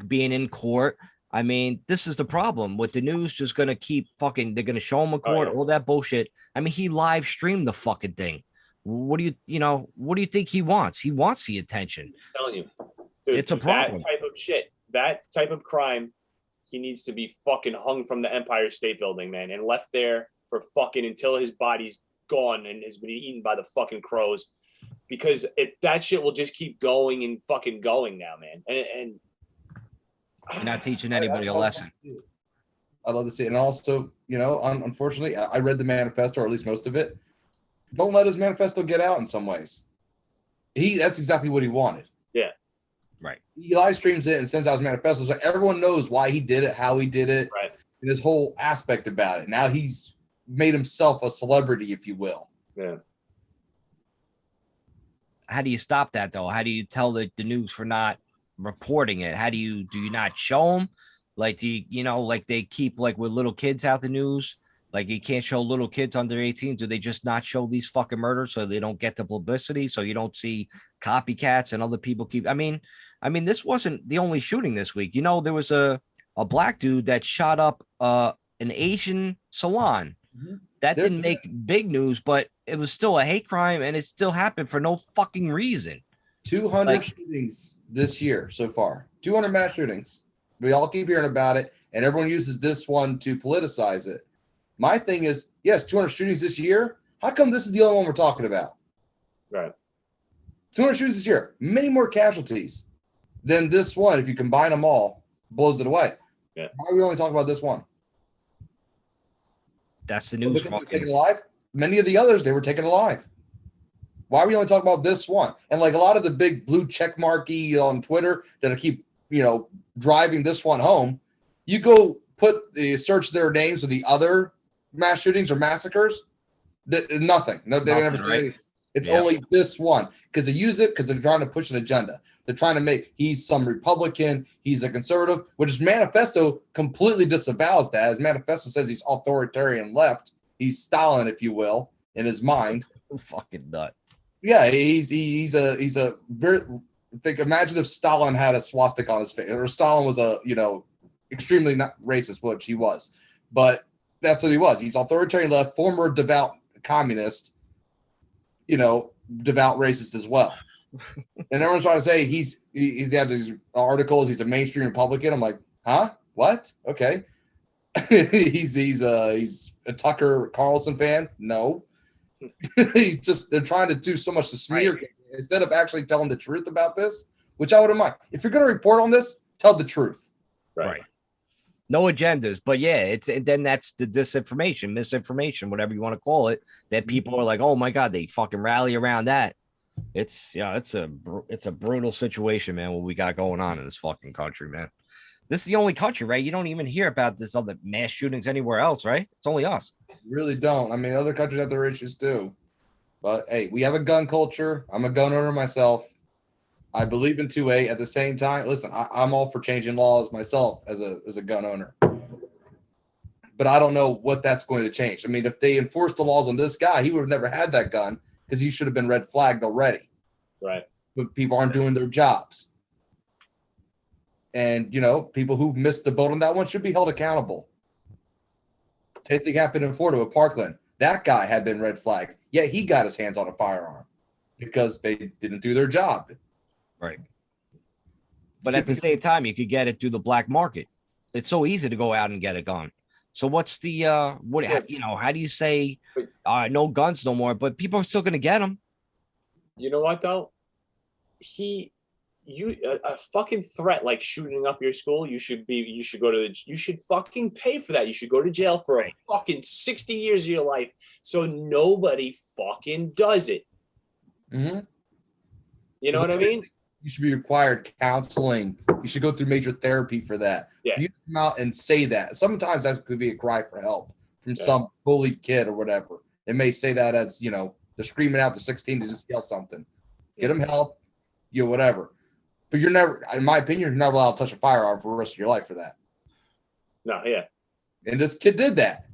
being in court. I mean, this is the problem with the news. Just going to keep fucking. They're going to show him in court, all that bullshit. I mean, he live streamed the fucking thing. What do you think he wants? He wants the attention. I'm telling you, dude, it's a problem. That type of shit, that type of crime, he needs to be fucking hung from the Empire State Building, man, and left there for fucking until his body's gone and has been eaten by the fucking crows, because that shit will just keep going and fucking going now, man. And you're not teaching anybody a lesson. I love to see it. And also, unfortunately, I read the manifesto, or at least most of it. Don't let his manifesto get out in some ways. That's exactly what he wanted. Yeah. Right. He live streams it and sends out his manifesto, so everyone knows why he did it, how he did it, right, and his whole aspect about it. Now he's made himself a celebrity, if you will. Yeah. How do you stop that, though? How do you tell the news for not reporting it? How do you not show them? Like, do you, like they keep, like with little kids out the news, like you can't show little kids under 18. Do they just not show these fucking murders so they don't get the publicity, so you don't see copycats and other people keep? I mean, this wasn't the only shooting this week. There was a black dude that shot up an Asian salon. Mm-hmm. That didn't make big news, but it was still a hate crime, and it still happened for no fucking reason. 200 shootings this year so far. 200 mass shootings. We all keep hearing about it, and everyone uses this one to politicize it. My thing is, yes, 200 shootings this year. How come this is the only one we're talking about? Right. 200 shootings this year. Many more casualties than this one. If you combine them all, blows it away. Yeah. Why are we only talking about this one? That's the news. Taken alive. Many of the others, they were taken alive. Why are we only talking about this one? And like a lot of the big blue check marky on Twitter that keep, driving this one home, you go search their names of the other mass shootings or massacres, nothing. No, they never say anything. It's only this one because they use it because they're trying to push an agenda. They're trying to make he's some Republican, he's a conservative, which his manifesto completely disavows that. His manifesto says he's authoritarian left. He's Stalin, if you will, in his mind. Fucking nut. Yeah, he's a very imagine if Stalin had a swastika on his face, or Stalin was a extremely not racist, which he was, but that's what he was. He's authoritarian left, former devout communist, devout racist as well. And everyone's trying to say he had these articles. He's a mainstream Republican. I'm like, huh? What? Okay. he's a Tucker Carlson fan. No, they're trying to do so much to smear instead of actually telling the truth about this, which I wouldn't mind. If you're going to report on this, tell the truth. Right. No agendas, but then that's the disinformation, misinformation, whatever you want to call it, that people are like, oh my God, they fucking rally around that. It's a brutal situation, man, what we got going on in this fucking country, man. This is the only country, right? You don't even hear about this other mass shootings anywhere else, right? It's only us. You really don't. I mean, other countries have their issues too. But hey, we have a gun culture. I'm a gun owner myself. I believe in 2A. At the same time, listen, I'm all for changing laws myself as a gun owner. But I don't know what that's going to change. I mean, if they enforced the laws on this guy, he would have never had that gun because he should have been red flagged already. Right. But people aren't doing their jobs. And, people who missed the boat on that one should be held accountable. Same thing happened in Florida with Parkland. That guy had been red flagged, yet he got his hands on a firearm because they didn't do their job. Right. But at the same time, you could get it through the black market. It's so easy to go out and get a gun. So what's the how do you say no guns no more? But people are still going to get them. You know what though? A fucking threat like shooting up your school, you should fucking pay for that. You should go to jail for a fucking 60 years of your life so nobody fucking does it. Mm-hmm. You know what I mean? You should be required counseling. You should go through major therapy for that. Yeah. If you come out and say that, sometimes that could be a cry for help from some bullied kid or whatever. They may say that as, they're screaming out, they're 16 to just yell something. Get them help, whatever. But you're never, in my opinion, you're never allowed to touch a firearm for the rest of your life for that. No, yeah. And this kid did that.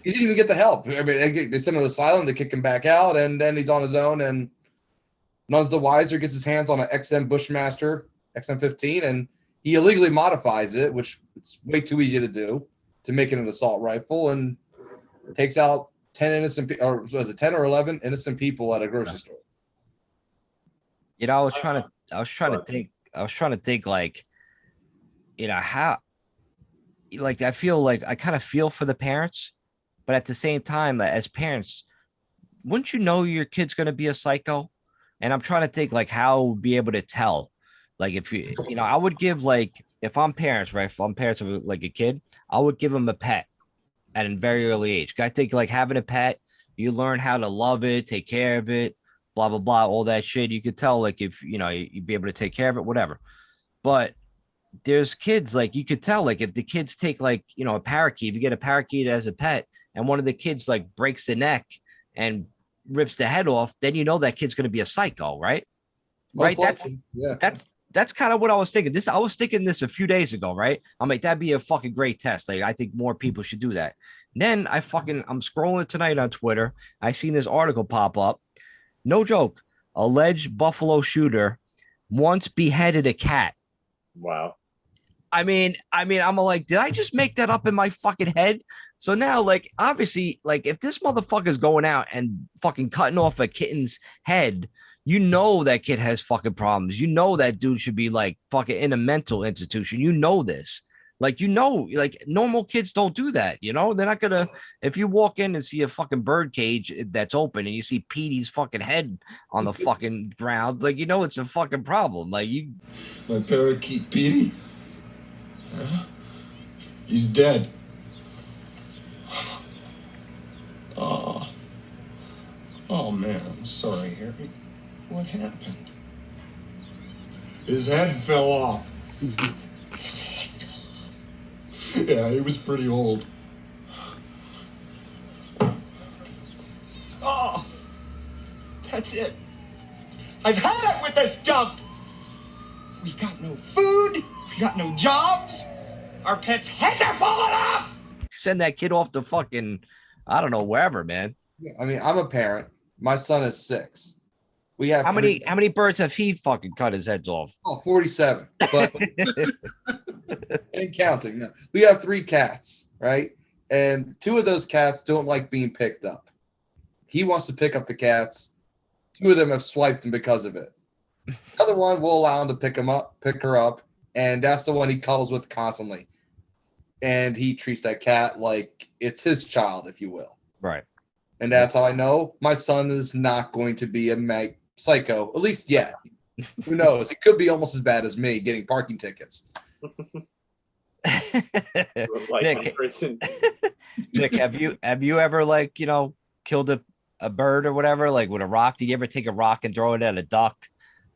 He didn't even get the help. I mean, they send him to the asylum, they kick him back out, and then he's on his own. And none's the wiser, gets his hands on an XM Bushmaster XM15, and he illegally modifies it, which it's way too easy to do, to make it an assault rifle, and takes out 10 innocent, or was it 10 or 11 innocent people at a grocery store. You know, I was trying to think like, you know, how, like, I feel like I kind of feel for the parents, but at the same time, as parents, wouldn't you know your kid's going to be a psycho? And I'm trying to think like how I would be able to tell, like, if you know, I would give, like, if I'm parents, right? If I'm parents of like a kid, I would give them a pet at a very early age. I think like having a pet, you learn how to love it, take care of it, blah, blah, blah, all that shit. You could tell, like, if, you know, you'd be able to take care of it, whatever. But there's kids, like, you could tell, like, if the kids take, like, you know, a parakeet, if you get a parakeet as a pet and one of the kids like breaks the neck and rips the head off, then you know that kid's going to be a psycho, right? Most Right. likely, yeah. That's kind of what I was thinking. I was thinking this a few days ago, right? I'm like, that'd be a fucking great test. Like, I think more people should do that. And then I'm scrolling tonight on Twitter. I seen this article pop up. No joke. Alleged Buffalo shooter once beheaded a cat. Wow. I mean, I'm like, did I just make that up in my fucking head? So now, like, obviously, like, if this motherfucker's going out and fucking cutting off a kitten's head, you know that kid has fucking problems. You know that dude should be like fucking in a mental institution. You know this. Like, you know, like, normal kids don't do that. You know, they're not gonna. If you walk in and see a fucking bird cage that's open and you see Petey's fucking head on the fucking ground, like, you know, it's a fucking problem. Like, you. My parakeet Petey? Huh? He's dead. Oh. Oh man, I'm sorry, Harry. What happened? His head fell off. His head fell off. Yeah, he was pretty old. Oh, that's it. I've had it with this dump. We got no food. We got no jobs. Our pets' heads are falling off. Send that kid off to fucking, I don't know, wherever, man. Yeah, I mean, I'm a parent. My son is 6. We have How many birds have he fucking cut his heads off? 47, but ain't counting. No. We have 3 cats, right? And 2 of those cats don't like being picked up. He wants to pick up the cats. 2 of them have swiped him because of it. The other one will allow him to pick her up, and that's the one he cuddles with constantly. And he treats that cat like it's his child, if you will. Right. And that's how I know my son is not going to be a psycho, at least yet. Who knows? It could be almost as bad as me getting parking tickets. Nick, have you ever, like, you know, killed a bird or whatever, like with a rock? Did you ever take a rock and throw it at a duck?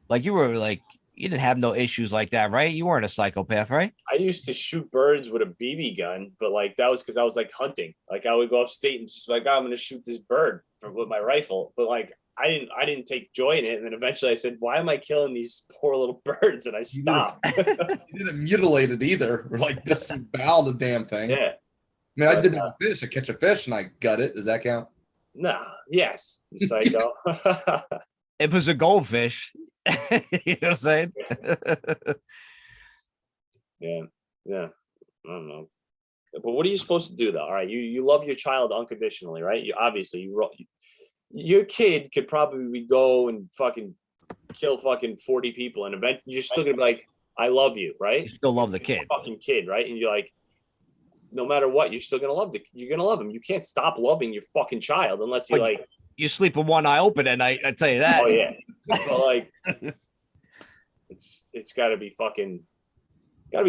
Like, you were like, you didn't have no issues like that, right? You weren't a psychopath, right? I used to shoot birds with a BB gun, but like that was because I was like hunting. Like, I would go upstate and just like, oh, I'm gonna shoot this bird with my rifle. But like, I didn't take joy in it. And then eventually I said, why am I killing these poor little birds? And I stopped. You didn't mutilate it either, or like disembowel the damn thing. Yeah. I mean, I did that with fish. I catch a fish and I gut it. Does that count? Nah. Yes. You psycho. If it was a goldfish, you know what I'm saying? Yeah. I don't know. But what are you supposed to do though? All right, you love your child unconditionally, right? Your kid could probably go and fucking kill fucking 40 people, and eventually you're still gonna be like, I love you, right? You still love the kid. Fucking kid, right? And you're like, no matter what, you're still gonna you're gonna love him. You can't stop loving your fucking child unless you like. You sleep with one eye open at night, I tell you that. Oh yeah. But like, it's gotta be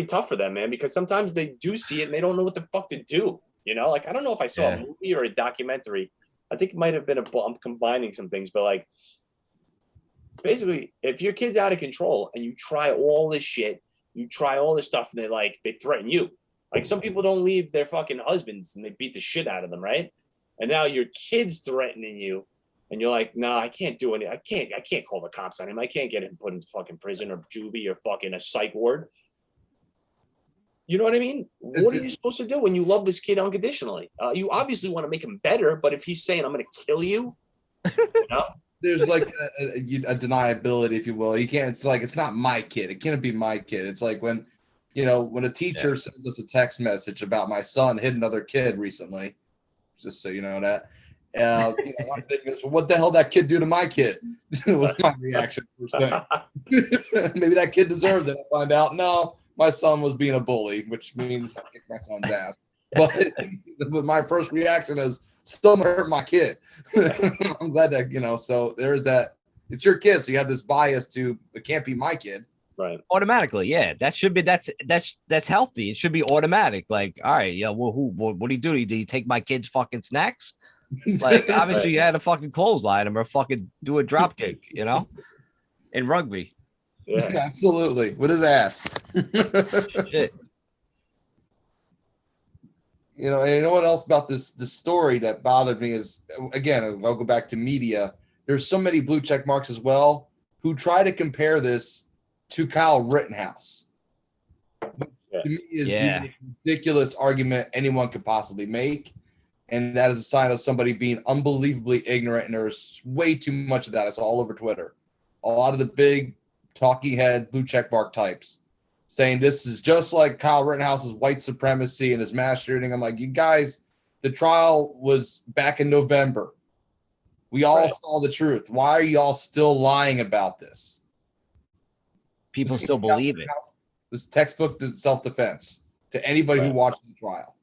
tough for them, man, because sometimes they do see it and they don't know what the fuck to do. You know, like, I don't know if I saw a movie or a documentary. I think it might have been I'm combining some things, but like, basically, if your kid's out of control and you try all this shit, you try all this stuff, and they threaten you. Like, some people don't leave their fucking husbands and they beat the shit out of them, right? And now your kid's threatening you, and you're like, nah, I can't do anything. I can't call the cops on him. I can't get him put in fucking prison or juvie or fucking a psych ward. You know what I mean? What are you supposed to do when you love this kid unconditionally? You obviously want to make him better, but if he's saying, I'm going to kill you, you know? There's like a deniability, if you will. You can't. It's like it's not my kid. It can't be my kid. It's like when, when a teacher sends us a text message about my son hit another kid recently, just so you know that. One thing is, what the hell that kid do to my kid? Was my reaction first thing. Maybe that kid deserved it. I find out no, my son was being a bully, which means I kicked my son's ass. But my first reaction is, still gonna hurt my kid. I'm glad that so there's that. It's your kid, so you have this bias to it can't be my kid. Right. Automatically, yeah. That should be that's healthy. It should be automatic. Like, all right, yeah. Well, what do you do? Did you take my kid's fucking snacks? Like, obviously, you had to fucking clothesline him or fucking do a drop kick, in rugby. Yeah, absolutely. With his ass. Shit. And you know what else about this story that bothered me is, again, I'll go back to media. There's so many blue check marks as well who try to compare this to Kyle Rittenhouse. To me is the most ridiculous argument anyone could possibly make. And that is a sign of somebody being unbelievably ignorant. And there's way too much of that. It's all over Twitter. A lot of the big talking head blue check mark types saying this is just like Kyle Rittenhouse's white supremacy and his mass shooting. I'm like, you guys, the trial was back in November. We all saw the truth. Why are y'all still lying about this? People still believe it. It was textbook self-defense to anybody who watched the trial.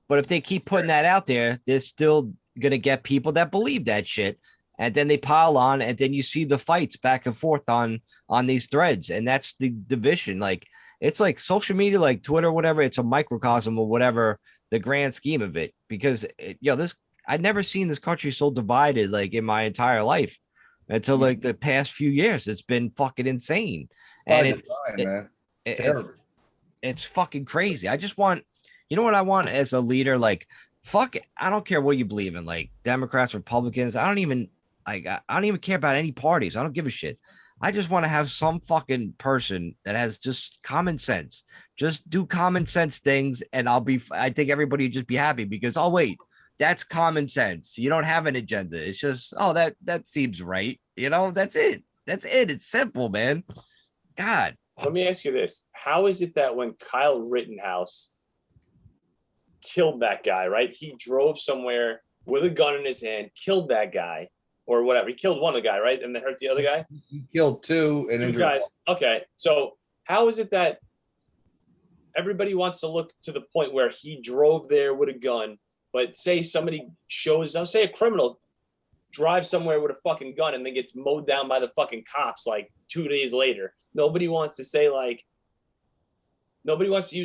But if they keep putting that out there, they're still going to get people that believe that shit. And then they pile on, and then you see the fights back and forth on these threads. And that's the division. Like, it's like social media, like Twitter, whatever. It's a microcosm of whatever the grand scheme of it. Because, I'd never seen this country so divided, like, in my entire life until, like, the past few years. It's been fucking insane. And it's terrible. It's fucking crazy. I just want, you know what I want as a leader? Like, fuck it. I don't care what you believe in, like Democrats, Republicans. I don't even care about any parties. I don't give a shit. I just want to have some fucking person that has just common sense. Just do common sense things, and I think everybody would just be happy because, oh wait, that's common sense. You don't have an agenda. It's just, oh, that seems right. That's it. That's it. It's simple, man. God. Let me ask you this. How is it that when Kyle Rittenhouse killed that guy, right? He drove somewhere with a gun in his hand, killed that guy or whatever. He killed one of the guy, right? And then hurt the other guy? He killed two and injured guys. Okay. So how is it that everybody wants to look to the point where he drove there with a gun, but say somebody say a criminal drives somewhere with a fucking gun and then gets mowed down by the fucking cops like 2 days later. Nobody wants to use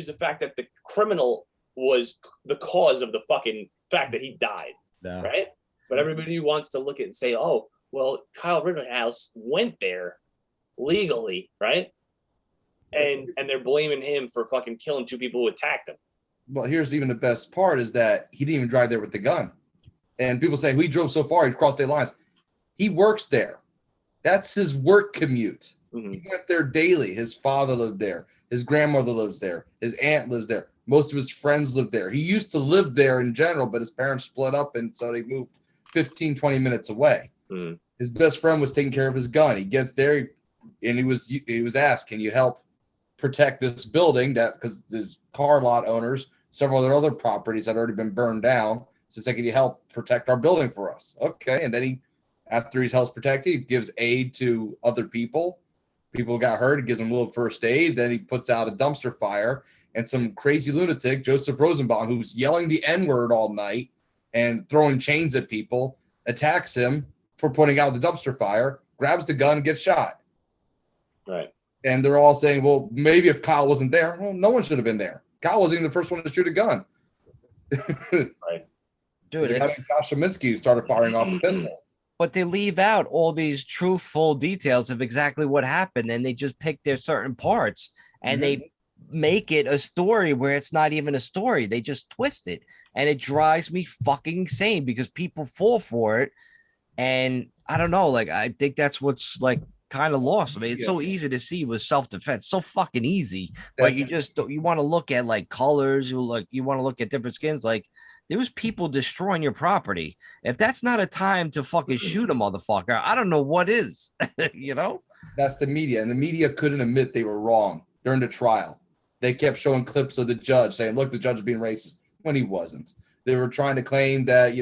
the fact that the criminal was the cause of the fucking fact that he died, right? But everybody wants to look at it and say, oh, well, Kyle Rittenhouse went there legally, right? And they're blaming him for fucking killing two people who attacked him. Well, here's even the best part is that he didn't even drive there with the gun. And people say, he drove so far, he crossed state lines. He works there. That's his work commute. Mm-hmm. He went there daily. His father lived there. His grandmother lives there. His aunt lives there. Most of his friends live there. He used to live there in general, but his parents split up, and so they moved 15, 20 minutes away. Mm-hmm. His best friend was taking care of his gun. He gets there, and he was asked, can you help protect this building? Because there's car lot owners, several other properties had already been burned down. So it's like, can you help protect our building for us? Okay. And then after he helps protect it, he gives aid to other people. People got hurt. He gives them a little first aid. Then he puts out a dumpster fire. And some crazy lunatic, Joseph Rosenbaum, who's yelling the N-word all night and throwing chains at people, attacks him for putting out the dumpster fire, grabs the gun, and gets shot. Right. And they're all saying, well, maybe if Kyle wasn't there, well, no one should have been there. Kyle wasn't even the first one to shoot a gun. Right. Dude, Josh Sheminsky who started firing off a pistol. But they leave out all these truthful details of exactly what happened, and they just pick their certain parts, and they make it a story where it's not even a story. They just twist it, and it drives me fucking insane because people fall for it. And I don't know, like, I think that's what's like kind of lost. I mean, it's so easy to see with self-defense, so fucking easy. But you just don't, you want to look at like colors, you want to look at different skins. Like there was people destroying your property. If that's not a time to fucking shoot a motherfucker, I don't know what is. You know, that's the media, and the media couldn't admit they were wrong during the trial. They kept showing clips of the judge saying, "Look, the judge is being racist," when he wasn't. They were trying to claim that,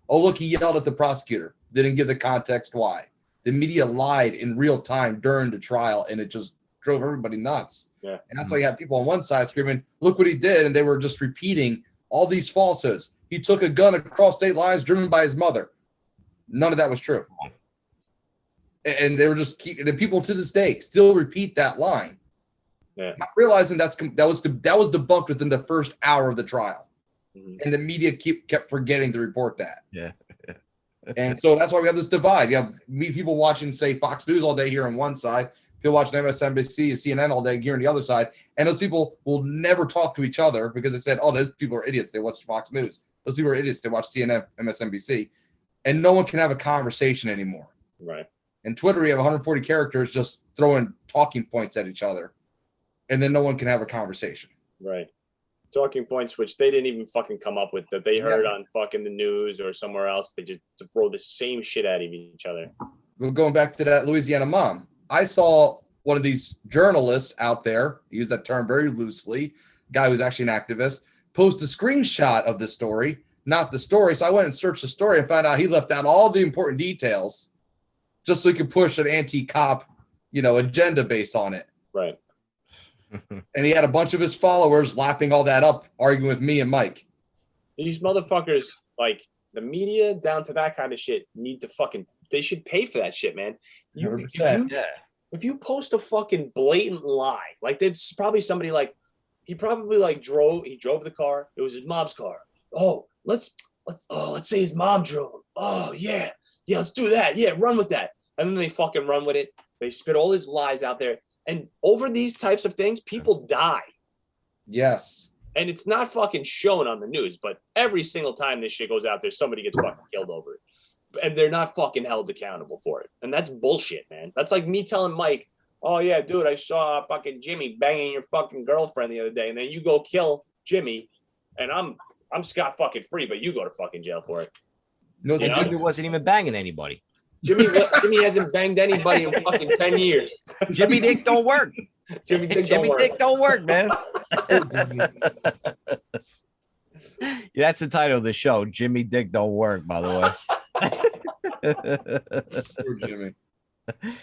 oh, look, he yelled at the prosecutor. Didn't give the context why. The media lied in real time during the trial, and it just drove everybody nuts. Yeah. And that's why you have people on one side screaming, "Look what he did," and they were just repeating all these falsehoods. He took a gun across state lines driven by his mother. None of that was true. And they were just and people to this day still repeat that line. Yeah. Not realizing that was debunked within the first hour of the trial. Mm-hmm. And the media kept forgetting to report that. Yeah. And so that's why we have this divide. You have people watching, say, Fox News all day here on one side, people watching MSNBC and CNN all day here on the other side, and those people will never talk to each other because they said, "Oh, those people are idiots. They watch Fox News. Those people are idiots. They watch CNN, MSNBC," and no one can have a conversation anymore. Right. And Twitter, you have 140 characters just throwing talking points at each other, and then no one can have a conversation. Right. Talking points which they didn't even fucking come up with, that they heard on fucking the news or somewhere else. They just throw the same shit at each other. Well, going back to that Louisiana mom, I saw one of these journalists out there, use that term very loosely, guy who's actually an activist, post a screenshot of the story, not the story. So I went and searched the story and found out he left out all the important details just so he could push an anti-cop, agenda based on it. Right. And he had a bunch of his followers lapping all that up, arguing with me and Mike. These motherfuckers, like the media down to that kind of shit, they should pay for that shit, man. If you post a fucking blatant lie, like there's probably somebody he drove the car. It was his mom's car. Oh, let's say his mom drove him. Oh yeah, let's do that. Yeah, run with that. And then they fucking run with it. They spit all his lies out there. And over these types of things, people die. Yes. And it's not fucking shown on the news, but every single time this shit goes out there, somebody gets fucking killed over it. And they're not fucking held accountable for it. And that's bullshit, man. That's like me telling Mike, "Oh yeah, dude, I saw fucking Jimmy banging your fucking girlfriend the other day." And then you go kill Jimmy, and I'm scot fucking free, but you go to fucking jail for it. No, Jimmy wasn't even banging anybody. Jimmy hasn't banged anybody in fucking 10 years. Jimmy Dick don't work. Jimmy Dick don't work, man. Yeah, that's the title of the show. Jimmy Dick don't work, by the way. Poor Jimmy.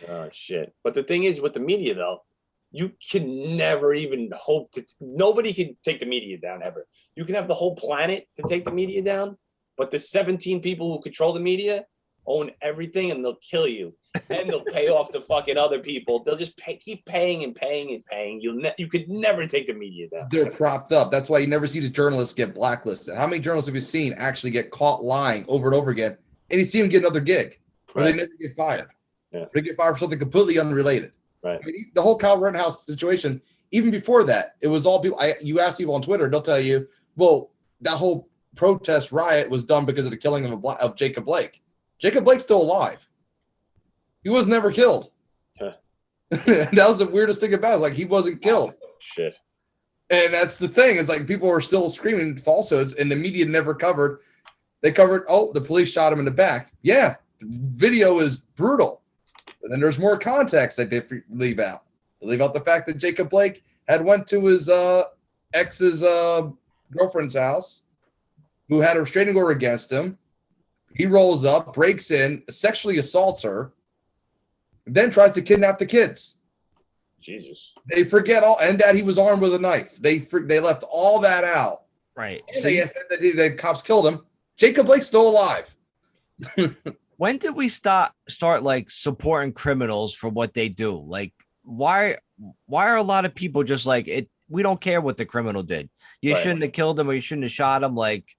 Oh shit. But the thing is with the media though, you can never even hope nobody can take the media down ever. You can have the whole planet to take the media down, but the 17 people who control the media own everything, and they'll kill you, and they'll pay off the fucking other people. They'll just keep paying and paying and paying. You could never take the media down. They're propped up. That's why you never see these journalists get blacklisted. How many journalists have you seen actually get caught lying over and over again, and you see them get another gig, or they never get fired? Yeah. They get fired for something completely unrelated. Right. I mean, the whole Kyle Rittenhouse situation, even before that, it was all people. You ask people on Twitter, they'll tell you, well, that whole protest riot was done because of the killing of Jacob Blake. Jacob Blake's still alive. He was never killed. Huh. That was the weirdest thing about it. Like, he wasn't killed. Shit. And that's the thing. It's like people were still screaming falsehoods, and the media never covered. They covered, oh, the police shot him in the back. Yeah, the video is brutal. But then there's more context that they leave out. They leave out the fact that Jacob Blake had went to his ex's girlfriend's house, who had a restraining order against him. He rolls up, breaks in, sexually assaults her, then tries to kidnap the kids. Jesus. They forget and that he was armed with a knife. They left all that out. Right. And they said that the cops killed him. Jacob Blake's still alive. When did we start like supporting criminals for what they do? Like, why are a lot of people just like it? We don't care what the criminal did. You shouldn't have killed him, or you shouldn't have shot him. Like,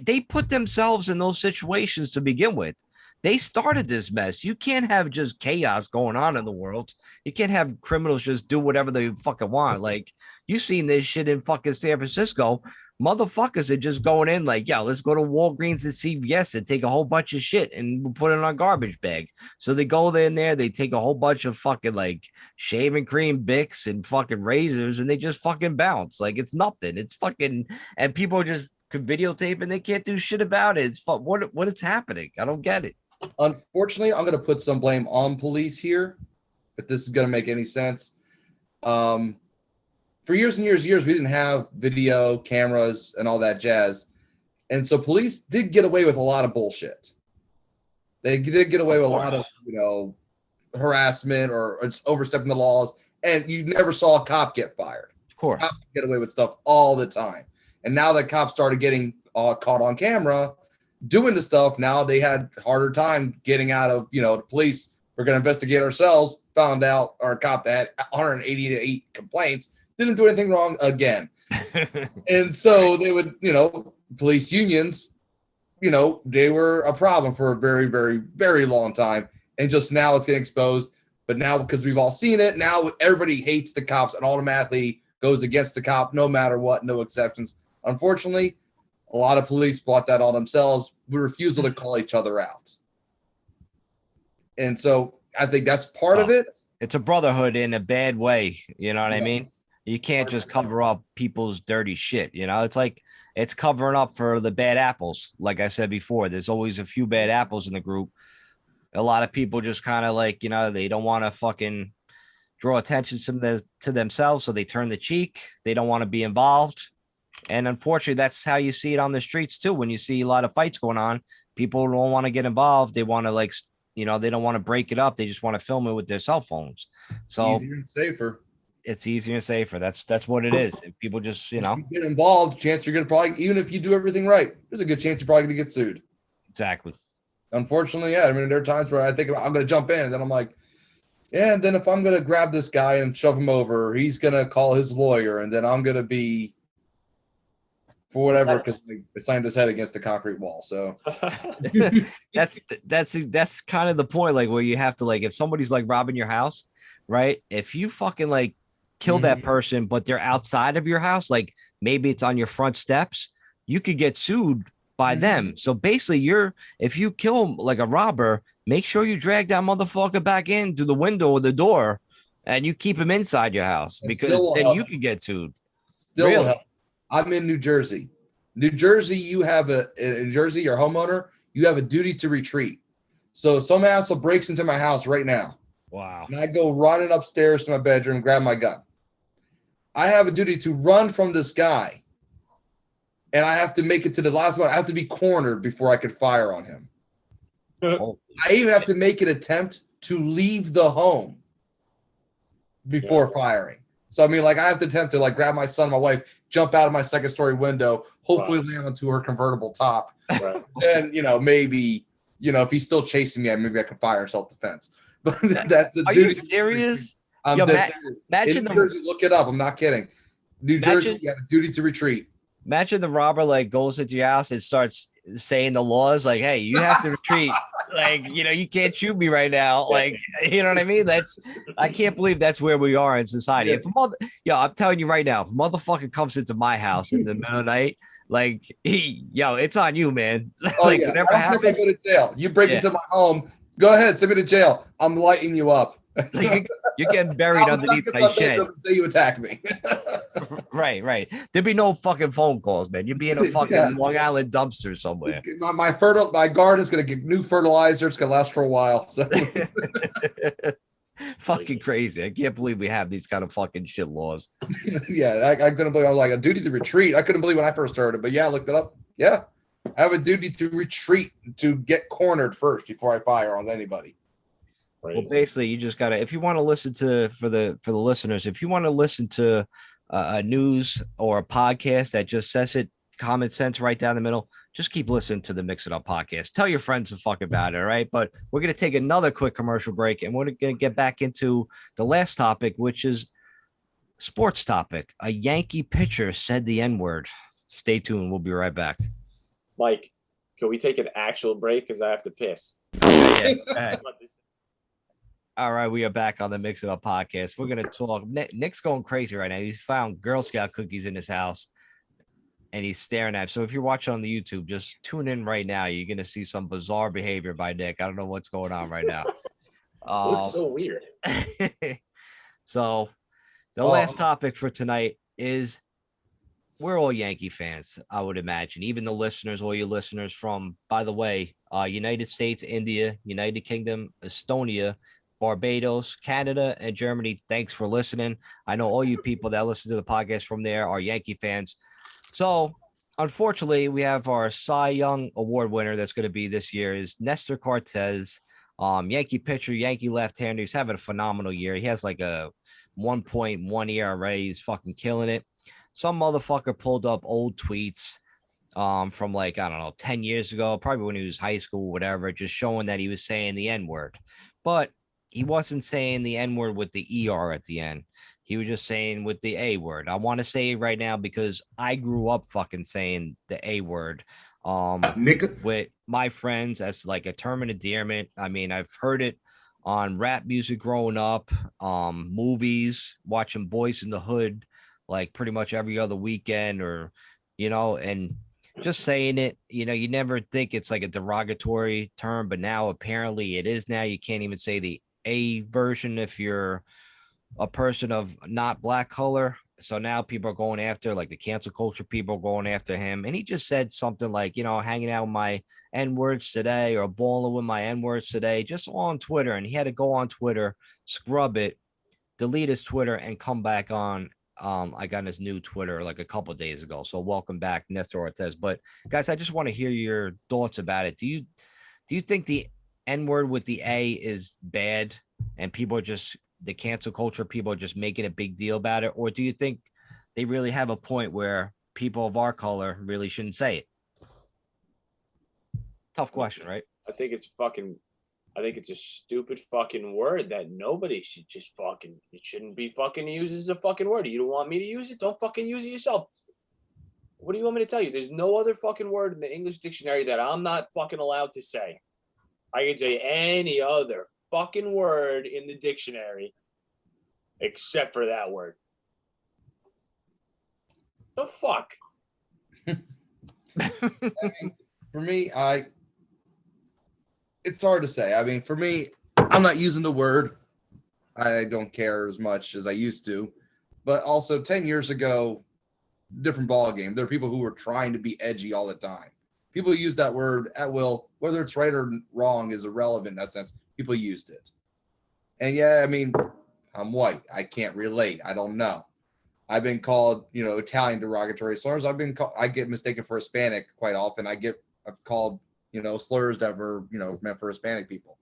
they put themselves in those situations to begin with. They started this mess. You can't have just chaos going on in the world. You can't have criminals just do whatever they fucking want. Like, you've seen this shit in fucking San Francisco Motherfuckers are just going in like, yo, let's go to Walgreens and CVS and take a whole bunch of shit and we'll put it in our garbage bag. So they go in there, they take a whole bunch of fucking like shaving cream, Bicks, and fucking razors, and they just fucking bounce. Like it's nothing. It's fucking, and people just could videotape and they can't do shit about it. It's what is happening? I don't get it. Unfortunately, I'm going to put some blame on police here, if this is going to make any sense. For years and years and years, we didn't have video cameras and all that jazz. And so police did get away with a lot of bullshit. They did get away with a lot of, harassment or just overstepping the laws. And you never saw a cop get fired. Of course. Cops get away with stuff all the time. And now that cops started getting caught on camera doing the stuff, now they had a harder time getting out of, the police. We're going to investigate ourselves. Found out our cop that had 188 complaints. Didn't do anything wrong again. And so they would, police unions, they were a problem for a very, very, very long time. And just now it's getting exposed. But now because we've all seen it, now everybody hates the cops and automatically goes against the cop no matter what, no exceptions. Unfortunately, a lot of police brought that on themselves with refusal to call each other out. And so I think that's part of it. It's a brotherhood in a bad way. You know what I mean? Yes. You can't just cover up people's dirty shit. It's like it's covering up for the bad apples. Like I said before, there's always a few bad apples in the group. A lot of people just kind of like, they don't want to fucking draw attention to themselves. So they turn the cheek. They don't want to be involved. And unfortunately, that's how you see it on the streets, too. When you see a lot of fights going on, people don't want to get involved. They want to they don't want to break it up. They just want to film it with their cell phones. So Easier and safer. It's easier and safer. That's what it is. If people just, If you get involved, chance you're going to probably, even if you do everything right, there's a good chance you're probably going to get sued. Exactly. Unfortunately, yeah. I mean, there are times where I think I'm going to jump in and then I'm like, yeah, and then if I'm going to grab this guy and shove him over, he's going to call his lawyer and then I'm going to be for whatever because I signed his head against the concrete wall. So that's kind of the point, like where you have to if somebody's robbing your house, right? If you fucking kill that person, but they're outside of your house, maybe it's on your front steps, you could get sued by them. So basically, if you kill a robber, make sure you drag that motherfucker back in through the window or the door, and you keep him inside your house because then you could get sued. Still really? I'm in New Jersey. New Jersey, you have in Jersey, your homeowner, you have a duty to retreat. So some asshole breaks into my house right now. Wow. And I go running upstairs to my bedroom, grab my gun. I have a duty to run from this guy. And I have to make it to the last one. I have to be cornered before I could fire on him. I even have to make an attempt to leave the home before firing. So, I mean, I have to attempt to grab my son, my wife, jump out of my second story window, hopefully land onto her convertible top. Right. And, maybe, if he's still chasing me, maybe I can fire in self-defense. But that's a Are duty. You serious? Yo, imagine in New Jersey, look it up. I'm not kidding. New Jersey, you have a duty to retreat. Imagine the robber goes into your house and starts saying the laws hey, you have to retreat. You can't shoot me right now. You know what I mean? I can't believe that's where we are in society. Yeah. I'm telling you right now, if a motherfucker comes into my house in the middle of the night, it's on you, man. Whatever happens, I go to jail. You break into my home, go ahead, send me to jail. I'm lighting you up. You're getting buried underneath my shed. Say you attack me. Right. There'd be no fucking phone calls, man. You'd be in a fucking Long Island dumpster somewhere. My garden's gonna get new fertilizer. It's gonna last for a while. So fucking crazy. I can't believe we have these kind of fucking shit laws. Yeah, I couldn't believe I was a duty to retreat. I couldn't believe when I first heard it, but yeah, I looked it up. Yeah. I have a duty to retreat, to get cornered first before I fire on anybody. Well, basically, you just gotta. If you want to listen to for the listeners, if you want to listen to a news or a podcast that just says it common sense right down the middle, just keep listening to the Mix It Up podcast. Tell your friends to fuck about it, all right? But we're gonna take another quick commercial break, and we're gonna get back into the last topic, which is sports topic. A Yankee pitcher said the N-word. Stay tuned. We'll be right back. Mike, can we take an actual break? Because I have to piss. Yeah. All right, we are back on the Mix It Up podcast. We're going to talk. Nick's going crazy right now. He's found Girl Scout cookies in his house. and he's staring at him. So if you're watching on the YouTube, just tune in right now. You're gonna see some bizarre behavior by Nick. I don't know what's going on right now. Looks so weird. So the last topic for tonight is we're all Yankee fans, I would imagine. Even the listeners, all your listeners from, by the way, United States, India, United Kingdom, Estonia, Barbados, Canada, and Germany. Thanks for listening. I know all you people that listen to the podcast from there are Yankee fans. So unfortunately, we have our Cy Young Award winner that's going to be this year is Nestor Cortez, Yankee pitcher, Yankee left-hander. He's having a phenomenal year. He has like a 1.1 ERA. He's fucking killing it. Some motherfucker pulled up old tweets from like, I don't know, 10 years ago, probably when he was high school, whatever, just showing that he was saying the N-word. But he wasn't saying the N-word with the ER at the end. He was just saying with the A word. I want to say it right now because I grew up fucking saying the A word with my friends as like a term of endearment. I mean, I've heard it on rap music growing up, movies, watching Boys in the Hood, like pretty much every other weekend, or, you know, and just saying it, you know, you never think it's like a derogatory term, but now apparently it is. Now you can't even say the A version if you're a person of not black color. So now people are going after, like the cancel culture people going after him. And he just said something like, you know, hanging out with my N-words today or balling with my N-words today, just on Twitter. And he had to go on Twitter, scrub it, delete his Twitter, and come back on. I got his new Twitter like a couple of days ago. So welcome back, Nestor Ortez. But guys, I just want to hear your thoughts about it. Do you think the N-word with the A is bad and people are just, the cancel culture people are just making a big deal about it? Or do you think they really have a point where people of our color really shouldn't say it? Tough question, right? I think it's a stupid fucking word that nobody should just fucking, it shouldn't be fucking used as a fucking word. You don't want me to use it? Don't fucking use it yourself. What do you want me to tell you? There's no other fucking word in the English dictionary that I'm not fucking allowed to say. I can say any other fucking word in the dictionary except for that word. The fuck? I mean, for me, it's hard to say. I mean, for me, I'm not using the word. I don't care as much as I used to. But also 10 years ago, different ball game. There are people who were trying to be edgy all the time. People use that word at will, whether it's right or wrong is irrelevant in that sense. People used it. And yeah, I mean, I'm white. I can't relate. I don't know. I've been called, you know, Italian derogatory slurs. I get mistaken for Hispanic quite often. I get called, you know, slurs that were, you know, meant for Hispanic people.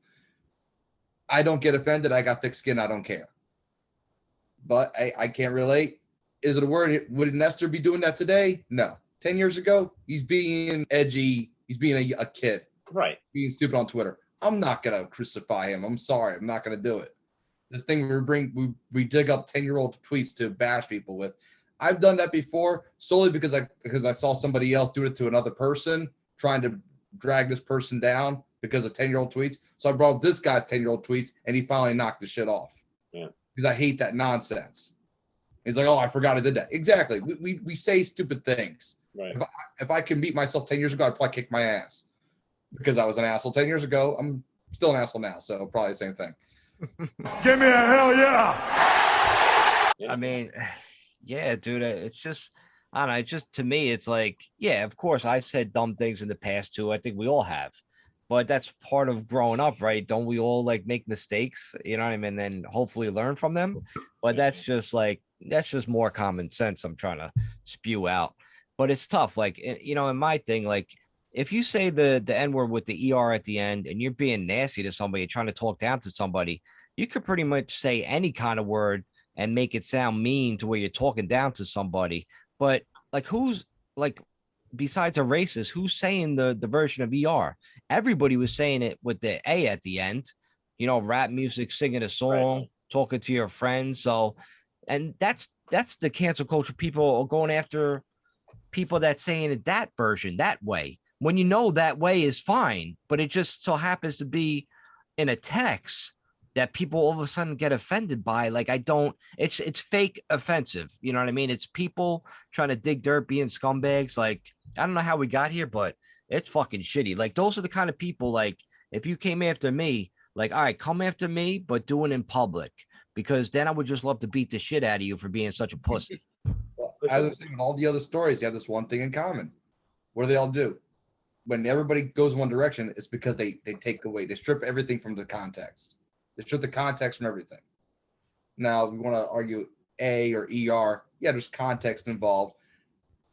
I don't get offended. I got thick skin. I don't care. But I can't relate. Is it a word? Would Nestor be doing that today? No. 10 years ago, he's being edgy. He's being a kid. Right. Being stupid on Twitter. I'm not going to crucify him. I'm sorry. I'm not going to do it. This thing we dig up 10-year-old tweets to bash people with. I've done that before solely because I saw somebody else do it to another person, trying to drag this person down because of 10-year-old tweets. So I brought up this guy's 10-year-old tweets, and he finally knocked the shit off. Yeah. Because I hate that nonsense. He's like, oh, I forgot I did that. Exactly. We say stupid things. Right. If I can beat myself 10 years ago, I'd probably kick my ass because I was an asshole 10 years ago. I'm still an asshole now, so probably the same thing. Give me a hell yeah. I mean, yeah, dude, it's just, I don't know, just to me, it's like, yeah, of course, I've said dumb things in the past too. I think we all have, but that's part of growing up, right? Don't we all like make mistakes, you know what I mean? And then hopefully learn from them. But that's just more common sense I'm trying to spew out. But it's tough. Like, you know, in my thing, like, if you say the N-word with the ER at the end and you're being nasty to somebody, trying to talk down to somebody, you could pretty much say any kind of word and make it sound mean to where you're talking down to somebody. But like, who's like, besides a racist, who's saying the version of ER? Everybody was saying it with the A at the end, you know, rap music, singing a song, right, talking to your friends. So, and that's the cancel culture. People are going after people that's saying it that version, that way. When you know that way is fine, but it just so happens to be in a text that people all of a sudden get offended by. Like, I don't, it's fake offensive. You know what I mean? It's people trying to dig dirt, being scumbags. Like, I don't know how we got here, but it's fucking shitty. Like, those are the kind of people, like, if you came after me, like, all right, come after me, but do it in public, because then I would just love to beat the shit out of you for being such a pussy. Well, as I was saying, all the other stories, they have this one thing in common. What do they all do? When everybody goes one direction, it's because they take away, they strip everything from the context. They strip the context from everything. Now, we want to argue A or ER. Yeah, there's context involved.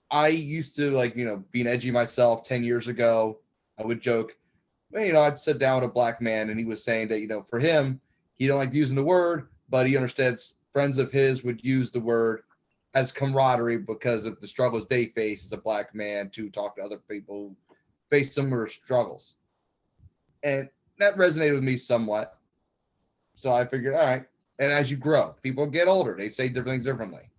I used to, like, being edgy myself 10 years ago, I would joke, well, I'd sit down with a black man and he was saying that, for him, he don't like using the word, but he understands friends of his would use the word as camaraderie because of the struggles they face as a black man to talk to other people who face similar struggles. And that resonated with me somewhat. So I figured, all right. And as you grow, people get older. They say different things differently.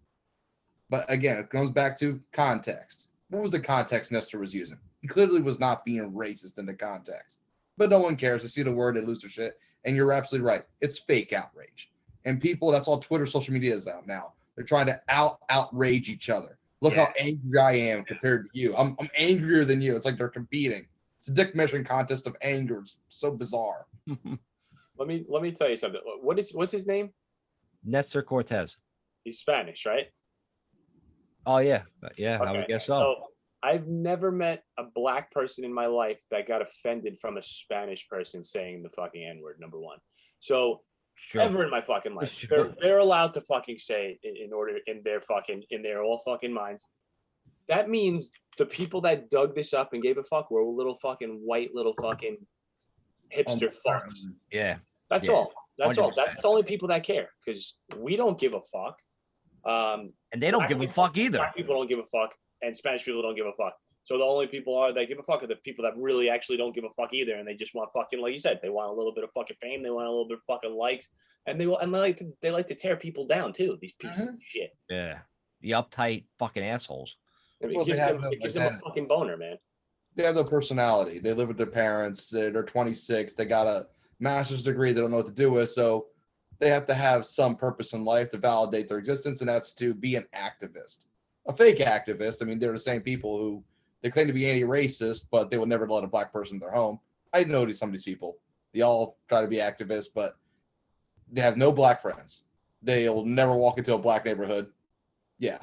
But again, it comes back to context. What was the context Nestor was using? He clearly was not being racist in the context. But no one cares. They see the word, they lose their shit. And you're absolutely right. It's fake outrage. And people, that's all Twitter, social media is out now. They're trying to outrage each other. Look how angry I am compared to you. I'm angrier than you. It's like they're competing. It's a dick measuring contest of anger. It's so bizarre. Let me tell you something. What's his name? Nestor Cortez. He's Spanish, right? Oh yeah, yeah. Okay. I would guess so. I've never met a black person in my life that got offended from a Spanish person saying the fucking N-word, number one. So ever in my fucking life. Sure. They're allowed to fucking say in their all fucking minds. That means the people that dug this up and gave a fuck were little fucking white little fucking hipster fucks. Yeah. That's all. That's 100%. All. That's the only people that care, because we don't give a fuck. And they don't give a fuck either. Black people don't give a fuck, and Spanish people don't give a fuck. So the only people that give a fuck are the people that really actually don't give a fuck either, and they just want fucking, like you said, they want a little bit of fucking fame, they want a little bit of fucking likes, and they like to tear people down too. These pieces of shit. Yeah, the uptight fucking assholes. It gives them a fucking boner, man. They have the personality. They live with their parents. They're 26. They got a master's degree. They don't know what to do with, so they have to have some purpose in life to validate their existence, and that's to be an activist, a fake activist. I mean, they're the same people who they claim to be anti-racist, but they will never let a black person in their home. I know some of these people. They all try to be activists, but they have no black friends. They'll never walk into a black neighborhood. Yeah.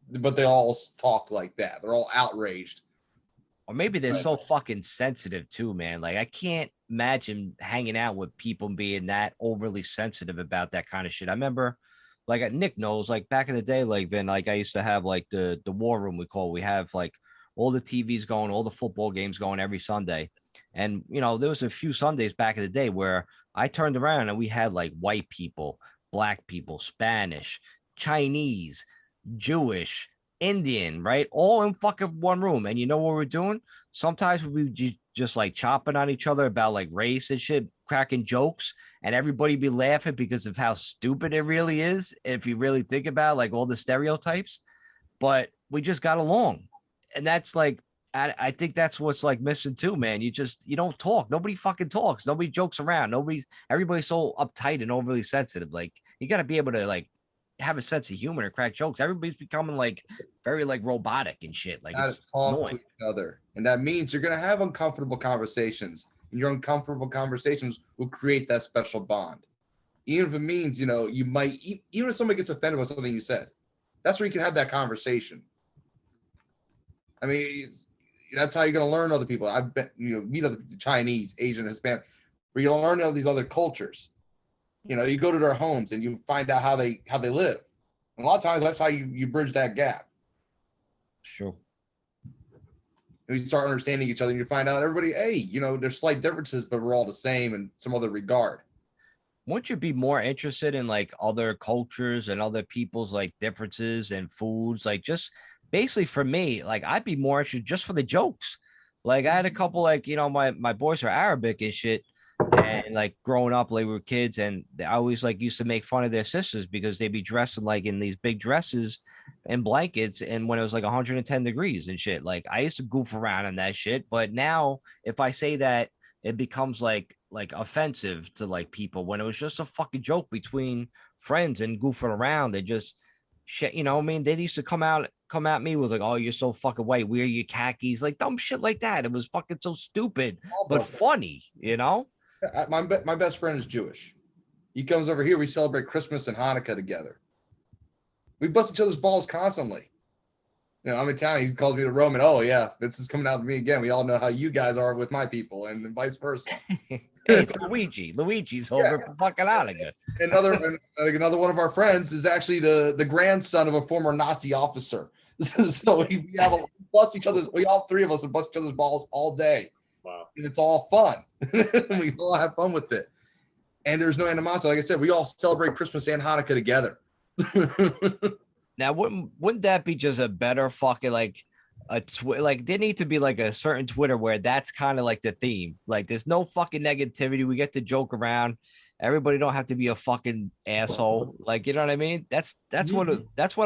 But they all talk like that. They're all outraged. Or maybe they're so fucking sensitive too, man. Like, I can't imagine hanging out with people being that overly sensitive about that kind of shit. I remember, like, Nick knows, like, back in the day, like, Vin, like, I used to have, like, the war room, we have, like, all the TVs going, all the football games going every Sunday. And, there was a few Sundays back in the day where I turned around and we had, like, white people, black people, Spanish, Chinese, Jewish, Indian, right? All in fucking one room. And you know what we're doing? Sometimes we just like chopping on each other about like race and shit, cracking jokes, and everybody be laughing because of how stupid it really is. If you really think about like all the stereotypes, but we just got along. And that's like, I think that's what's like missing too, man. You don't talk. Nobody fucking talks. Nobody jokes around. Everybody's so uptight and overly sensitive. Like, you got to be able to like have a sense of humor and crack jokes. Everybody's becoming like very like robotic and shit. Like, it's talk to each other, and that means you're gonna have uncomfortable conversations, and your uncomfortable conversations will create that special bond. Even if it means you might, even if somebody gets offended by something you said, that's where you can have that conversation. I mean, that's how you're gonna learn other people. I've been meet other Chinese, Asian, Hispanic, where you'll learn all these other cultures. You go to their homes and you find out how they live. And a lot of times that's how you bridge that gap. Sure. And you start understanding each other and you find out everybody, hey, there's slight differences, but we're all the same in some other regard. Wouldn't you be more interested in like other cultures and other people's like differences and foods? Like, just basically for me, like, I'd be more interested just for the jokes. Like, I had a couple, like, my boys are Arabic and shit. And like growing up, like, we were kids, and I always like used to make fun of their sisters because they'd be dressed like in these big dresses and blankets, and when it was like 110 degrees and shit. Like, I used to goof around on that shit, but now if I say that, it becomes like like offensive to like people when it was just a fucking joke between friends and goofing around. They just shit, you know what I mean? They used to come at me was like, oh, you're so fucking white. Wear your khakis, like dumb shit like that. It was fucking so stupid, but funny, you know? My best friend is Jewish. He comes over here. We celebrate Christmas and Hanukkah together. We bust each other's balls constantly. You know, I'm Italian. He calls me the Roman. Oh yeah, this is coming out to me again. We all know how you guys are with my people, and vice versa. It's Luigi. Luigi's over for fucking Hanukkah. Another one of our friends is actually the grandson of a former Nazi officer. So we bust each other's. We all three of us would bust each other's balls all day. Wow. And it's all fun. We all have fun with it. And there's no animosity. Like I said, we all celebrate Christmas and Hanukkah together. Now, wouldn't that be just a better fucking like like there need to be like a certain Twitter where that's kind of like the theme. Like there's no fucking negativity. We get to joke around. Everybody don't have to be a fucking asshole. Like, you know what I mean? That's what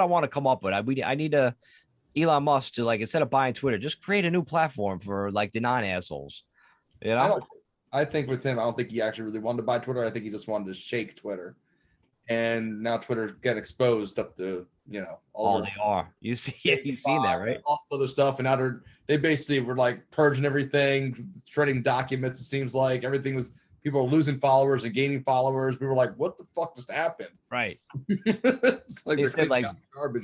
I want to come up with. I need Elon Musk to, like, instead of buying Twitter, just create a new platform for like the non-assholes. You know? I think with him, I don't think he actually really wanted to buy Twitter. I think he just wanted to shake Twitter. And now Twitter's getting exposed up to, you know, all they are. You see, you've seen that, right? All other stuff. And now they basically were like purging everything, shredding documents. It seems like everything was, people are losing followers and gaining followers. We were like, what the fuck just happened? Right. It's like they said like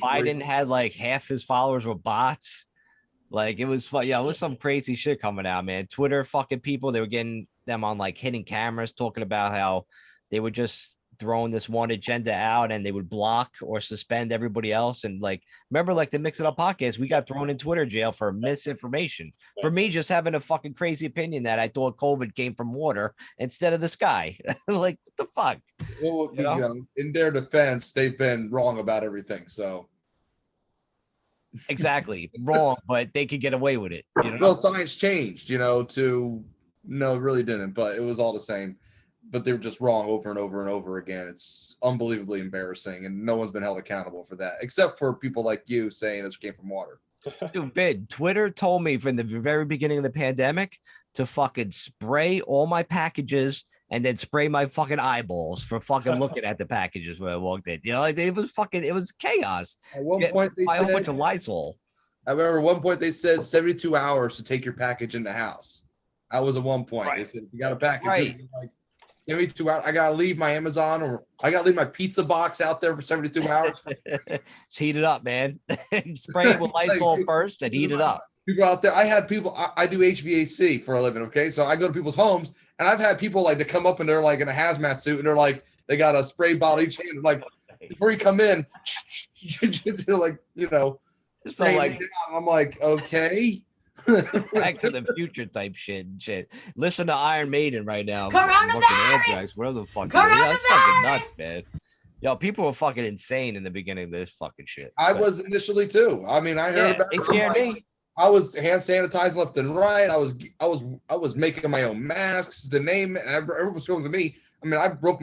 Biden had like half his followers were bots. Like it was fun. Yeah, it was some crazy shit coming out, man. Twitter fucking people, they were getting them on like hidden cameras talking about how they were just throwing this one agenda out and they would block or suspend everybody else. And like, remember like the Mix It Up podcast, we got thrown in Twitter jail for misinformation, for me just having a fucking crazy opinion that I thought COVID came from water instead of the sky. Like, what the fuck? Well, you know, in their defense, they've been wrong about everything. So exactly wrong, but they could get away with it. You know? Well, science changed, you know, no, it really didn't, but it was all the same. But they were just wrong over and over and over again. It's unbelievably embarrassing, and no one's been held accountable for that, except for people like you saying it came from water. Dude, Vid, Twitter told me from the very beginning of the pandemic to fucking spray all my packages and then spray my fucking eyeballs for fucking looking at the packages when I walked in. You know, like it was chaos. At one point, they said, a bunch of Lysol. I remember at one point they said 72 hours to take your package in the house. That was at one point. Right. They said, if you got a package, like 72 hours. I gotta leave my Amazon or I gotta leave my pizza box out there for 72 hours. It's heated up, man. Spray it with Lysol first and heat it up. People out there, I had people. I do HVAC for a living. Okay, so I go to people's homes, and I've had people like to come up and they're like in a hazmat suit and they're like they got a spray bottle each hand. Like before you come in, they're like, you know, so like I'm like, okay. Back to the future type shit and shit. Listen to Iron Maiden right now. Coronavirus! Where the fuck? That's fucking nuts, man. Yo, people were fucking insane in the beginning of this fucking shit. I was initially too. I mean, I heard about it. It scared me. I was hand sanitizing left and right. I was making my own masks. The name, and everyone was coming to me. I mean, I broke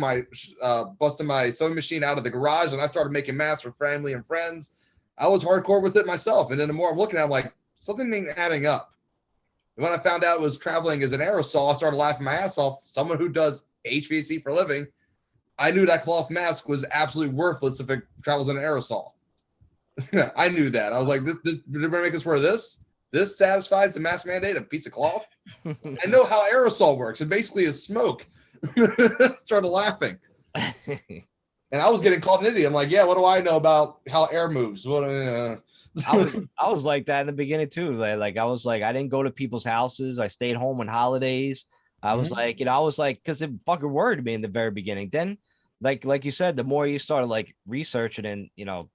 busted my sewing machine out of the garage, and I started making masks for family and friends. I was hardcore with it myself, and then the more I'm looking at it, I'm like, something ain't adding up. And when I found out it was traveling as an aerosol, I started laughing my ass off. Someone who does HVAC for a living, I knew that cloth mask was absolutely worthless if it travels in an aerosol. I knew that. I was like, this they're gonna make us wear this? This satisfies the mask mandate, a piece of cloth? I know how aerosol works. It basically is smoke. Started laughing. And I was getting called an idiot. I'm like, yeah, what do I know about how air moves? I was like that in the beginning too. Like I was like, I didn't go to people's houses. I stayed home on holidays. I was like, you know, I was like, because it fucking worried me in the very beginning. Then, like you said, the more you started like researching and, you know,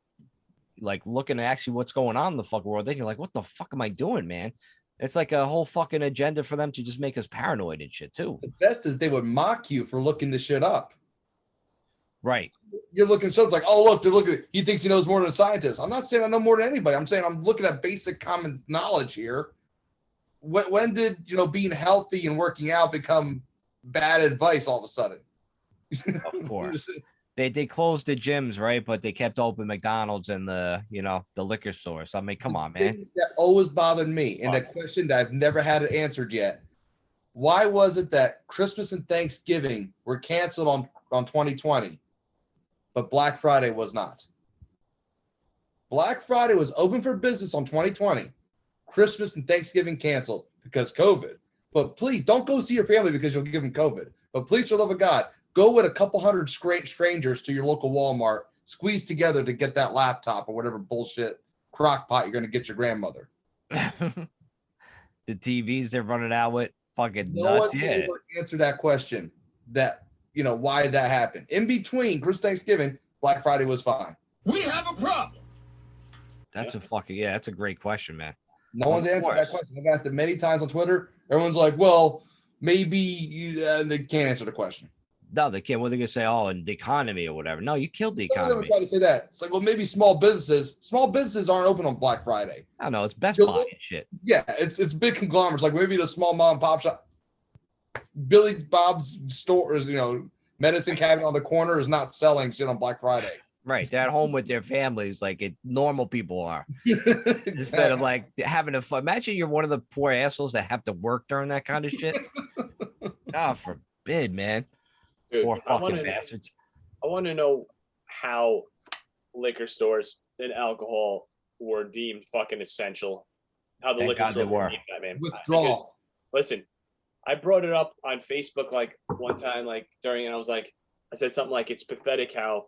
like looking at actually what's going on in the fucking world, then you're like, what the fuck am I doing, man? It's like a whole fucking agenda for them to just make us paranoid and shit too. The best is they would mock you for looking this shit up. Right. You're looking something like, oh, look, they're looking. He thinks he knows more than a scientist. I'm not saying I know more than anybody. I'm saying I'm looking at basic common knowledge here. When did, you know, being healthy and working out become bad advice all of a sudden? Of course. They closed the gyms, right? But they kept open McDonald's and the liquor stores. So, I mean, come on, man. That always bothered me. And that question that I've never had it answered yet. why was it that Christmas and Thanksgiving were canceled on 2020, but Black Friday was not? Black Friday was open for business on 2020. Christmas and Thanksgiving canceled because COVID. But please don't go see your family because you'll give them COVID. But please, for the love of God, go with a couple hundred strangers to your local Walmart, squeeze together to get that laptop or whatever bullshit crock pot you're going to get your grandmother. The TVs they're running out with, fucking No nuts. one's Yeah. able to answer that question. That, why that happened. In between Christmas, Thanksgiving, Black Friday was fine. We have a problem. That's a great question, man. No one's answered that question. I've asked it many times on Twitter. Everyone's like, well, maybe they can't answer the question. No, they can't. What are they gonna say? Oh, and the economy or whatever. No, you killed the They're economy. try to say that. It's like, well, maybe small businesses aren't open on Black Friday. I know it's Best Buy and shit. Yeah, it's big conglomerates. Like maybe the small mom and pop shop, Billy Bob's store is, medicine cabinet on the corner is not selling shit on Black Friday. Right, they're at home with their families like normal people are. Instead of like having a fun. Imagine you're one of the poor assholes that have to work during that kind of shit. God forbid, man. Dude, Poor fucking bastards. I want to know how liquor stores and alcohol were deemed fucking essential. How the Thank liquor God store they were. deemed that, man. Withdrawal. Because, listen, I brought it up on Facebook like one time, like during, and I said something like, it's pathetic how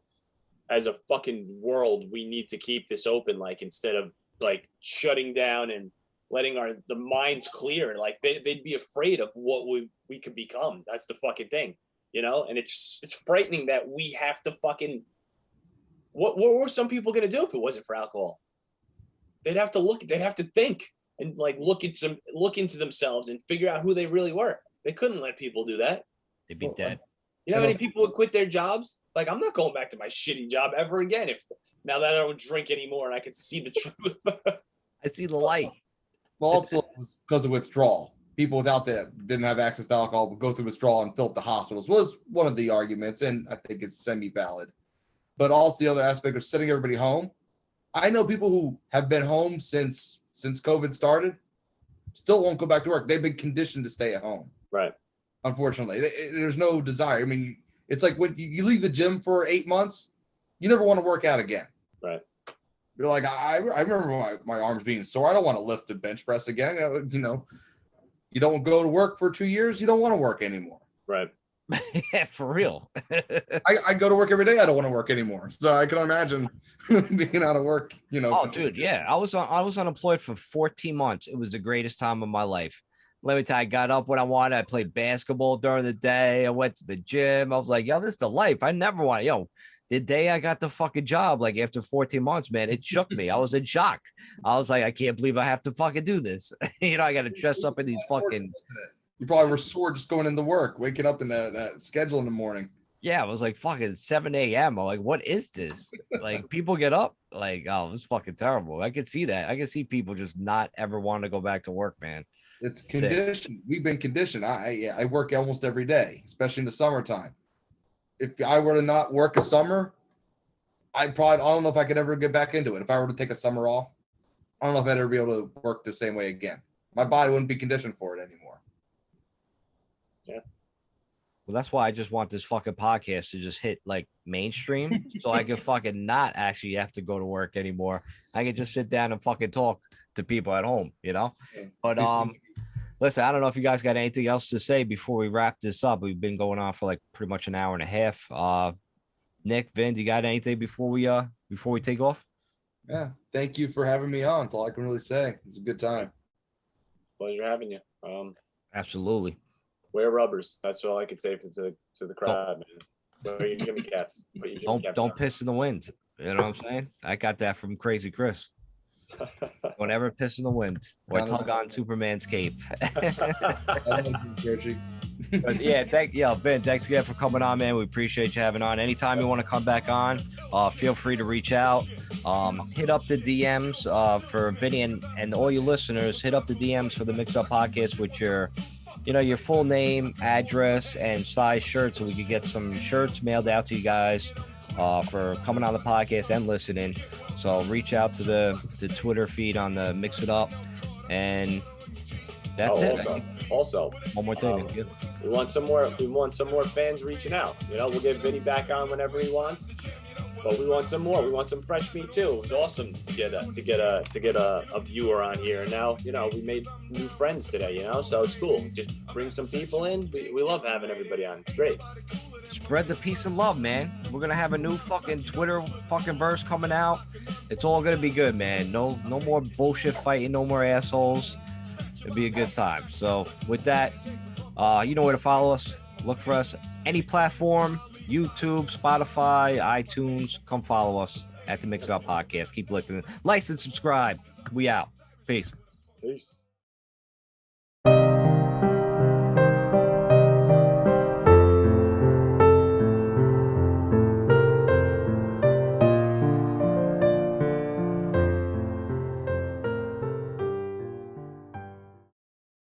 as a fucking world we need to keep this open, like instead of like shutting down and letting the minds clear. Like they'd be afraid of what we could become. That's the fucking thing, and it's frightening that we have to fucking, what were some people going to do if it wasn't for alcohol? They'd have to think and like look into themselves and figure out who they really were. They couldn't let people do that. They'd be dead. You know how many people would quit their jobs? Like, I'm not going back to my shitty job ever again now that I don't drink anymore and I can see the truth. I see the light. Well, also because of withdrawal. People without that didn't have access to alcohol would go through withdrawal and fill up the hospitals was one of the arguments, and I think it's semi-valid. But also the other aspect of sending everybody home. I know people who have been home since COVID started, still won't go back to work. They've been conditioned to stay at home. Right. Unfortunately, there's no desire. I mean, it's like when you leave the gym for 8 months, you never want to work out again. Right. You're like, I remember my arms being sore. I don't want to lift the bench press again. You don't go to work for 2 years. You don't want to work anymore. Right. Yeah, for real. I go to work every day. I don't want to work anymore. So I can imagine being out of work. Oh, dude, yeah. I was unemployed for 14 months. It was the greatest time of my life. Let me tell you, I got up when I wanted. I played basketball during the day. I went to the gym. I was like, yo, this is the life. I never want. The day I got the fucking job, like after 14 months, man, it shook me. I was in shock. I was like, I can't believe I have to fucking do this. I got to dress up in these fucking. You probably were sore just going into work, waking up in that schedule in the morning. Yeah, it was like fucking 7 a.m. I'm like, what is this? Like, people get up. Like, oh, it was fucking terrible. I could see that. I could see people just not ever wanting to go back to work, man. It's conditioned. We've been conditioned. I work almost every day, especially in the summertime. If I were to not work a summer, I don't know if I could ever get back into it. If I were to take a summer off, I don't know if I'd ever be able to work the same way again. My body wouldn't be conditioned for it anymore. Yeah. Well, that's why I just want this fucking podcast to just hit like mainstream so I can fucking not actually have to go to work anymore. I can just sit down and fucking talk to people at home, Yeah. But listen, I don't know if you guys got anything else to say before we wrap this up. We've been going on for like pretty much an hour and a half. Nick, Vin, do you got anything before we take off? Yeah. Thank you for having me on. That's all I can really say. It's a good time. Pleasure having you. Absolutely. Wear rubbers. That's all I could say to the crowd, man. Wear your Jimmy caps. Don't piss in the wind. You know what I'm saying? I got that from Crazy Chris. Don't ever piss in the wind or tug on Superman's cape. But yeah, Ben, thanks again for coming on, man. We appreciate you having on. Anytime you want to come back on, feel free to reach out. Hit up the DMs for Vinny and all your listeners. Hit up the DMs for the Mix Up Podcast with your full name, address, and size shirt, so we could get some shirts mailed out to you guys for coming on the podcast and listening. So reach out to the Twitter feed on the Mix It Up, and That's it. Also, One more thing. um, we want some more. We want some more fans reaching out. You know, we'll get Vinny back on whenever he wants. But we want some more. We want some fresh meat too. It was awesome to get a viewer on here. And now, you know, we made new friends today. You know, so it's cool. Just bring some people in. We love having everybody on. It's great. Spread the peace and love, man. We're gonna have a new fucking Twitter fucking verse coming out. It's all gonna be good, man. No more bullshit fighting. No more assholes. It'll be a good time. So with that, you know where to follow us. Look for us any platform. YouTube, Spotify, iTunes. Come follow us at the Mix Up Podcast. Keep looking. Like and subscribe. We out. Peace. Peace.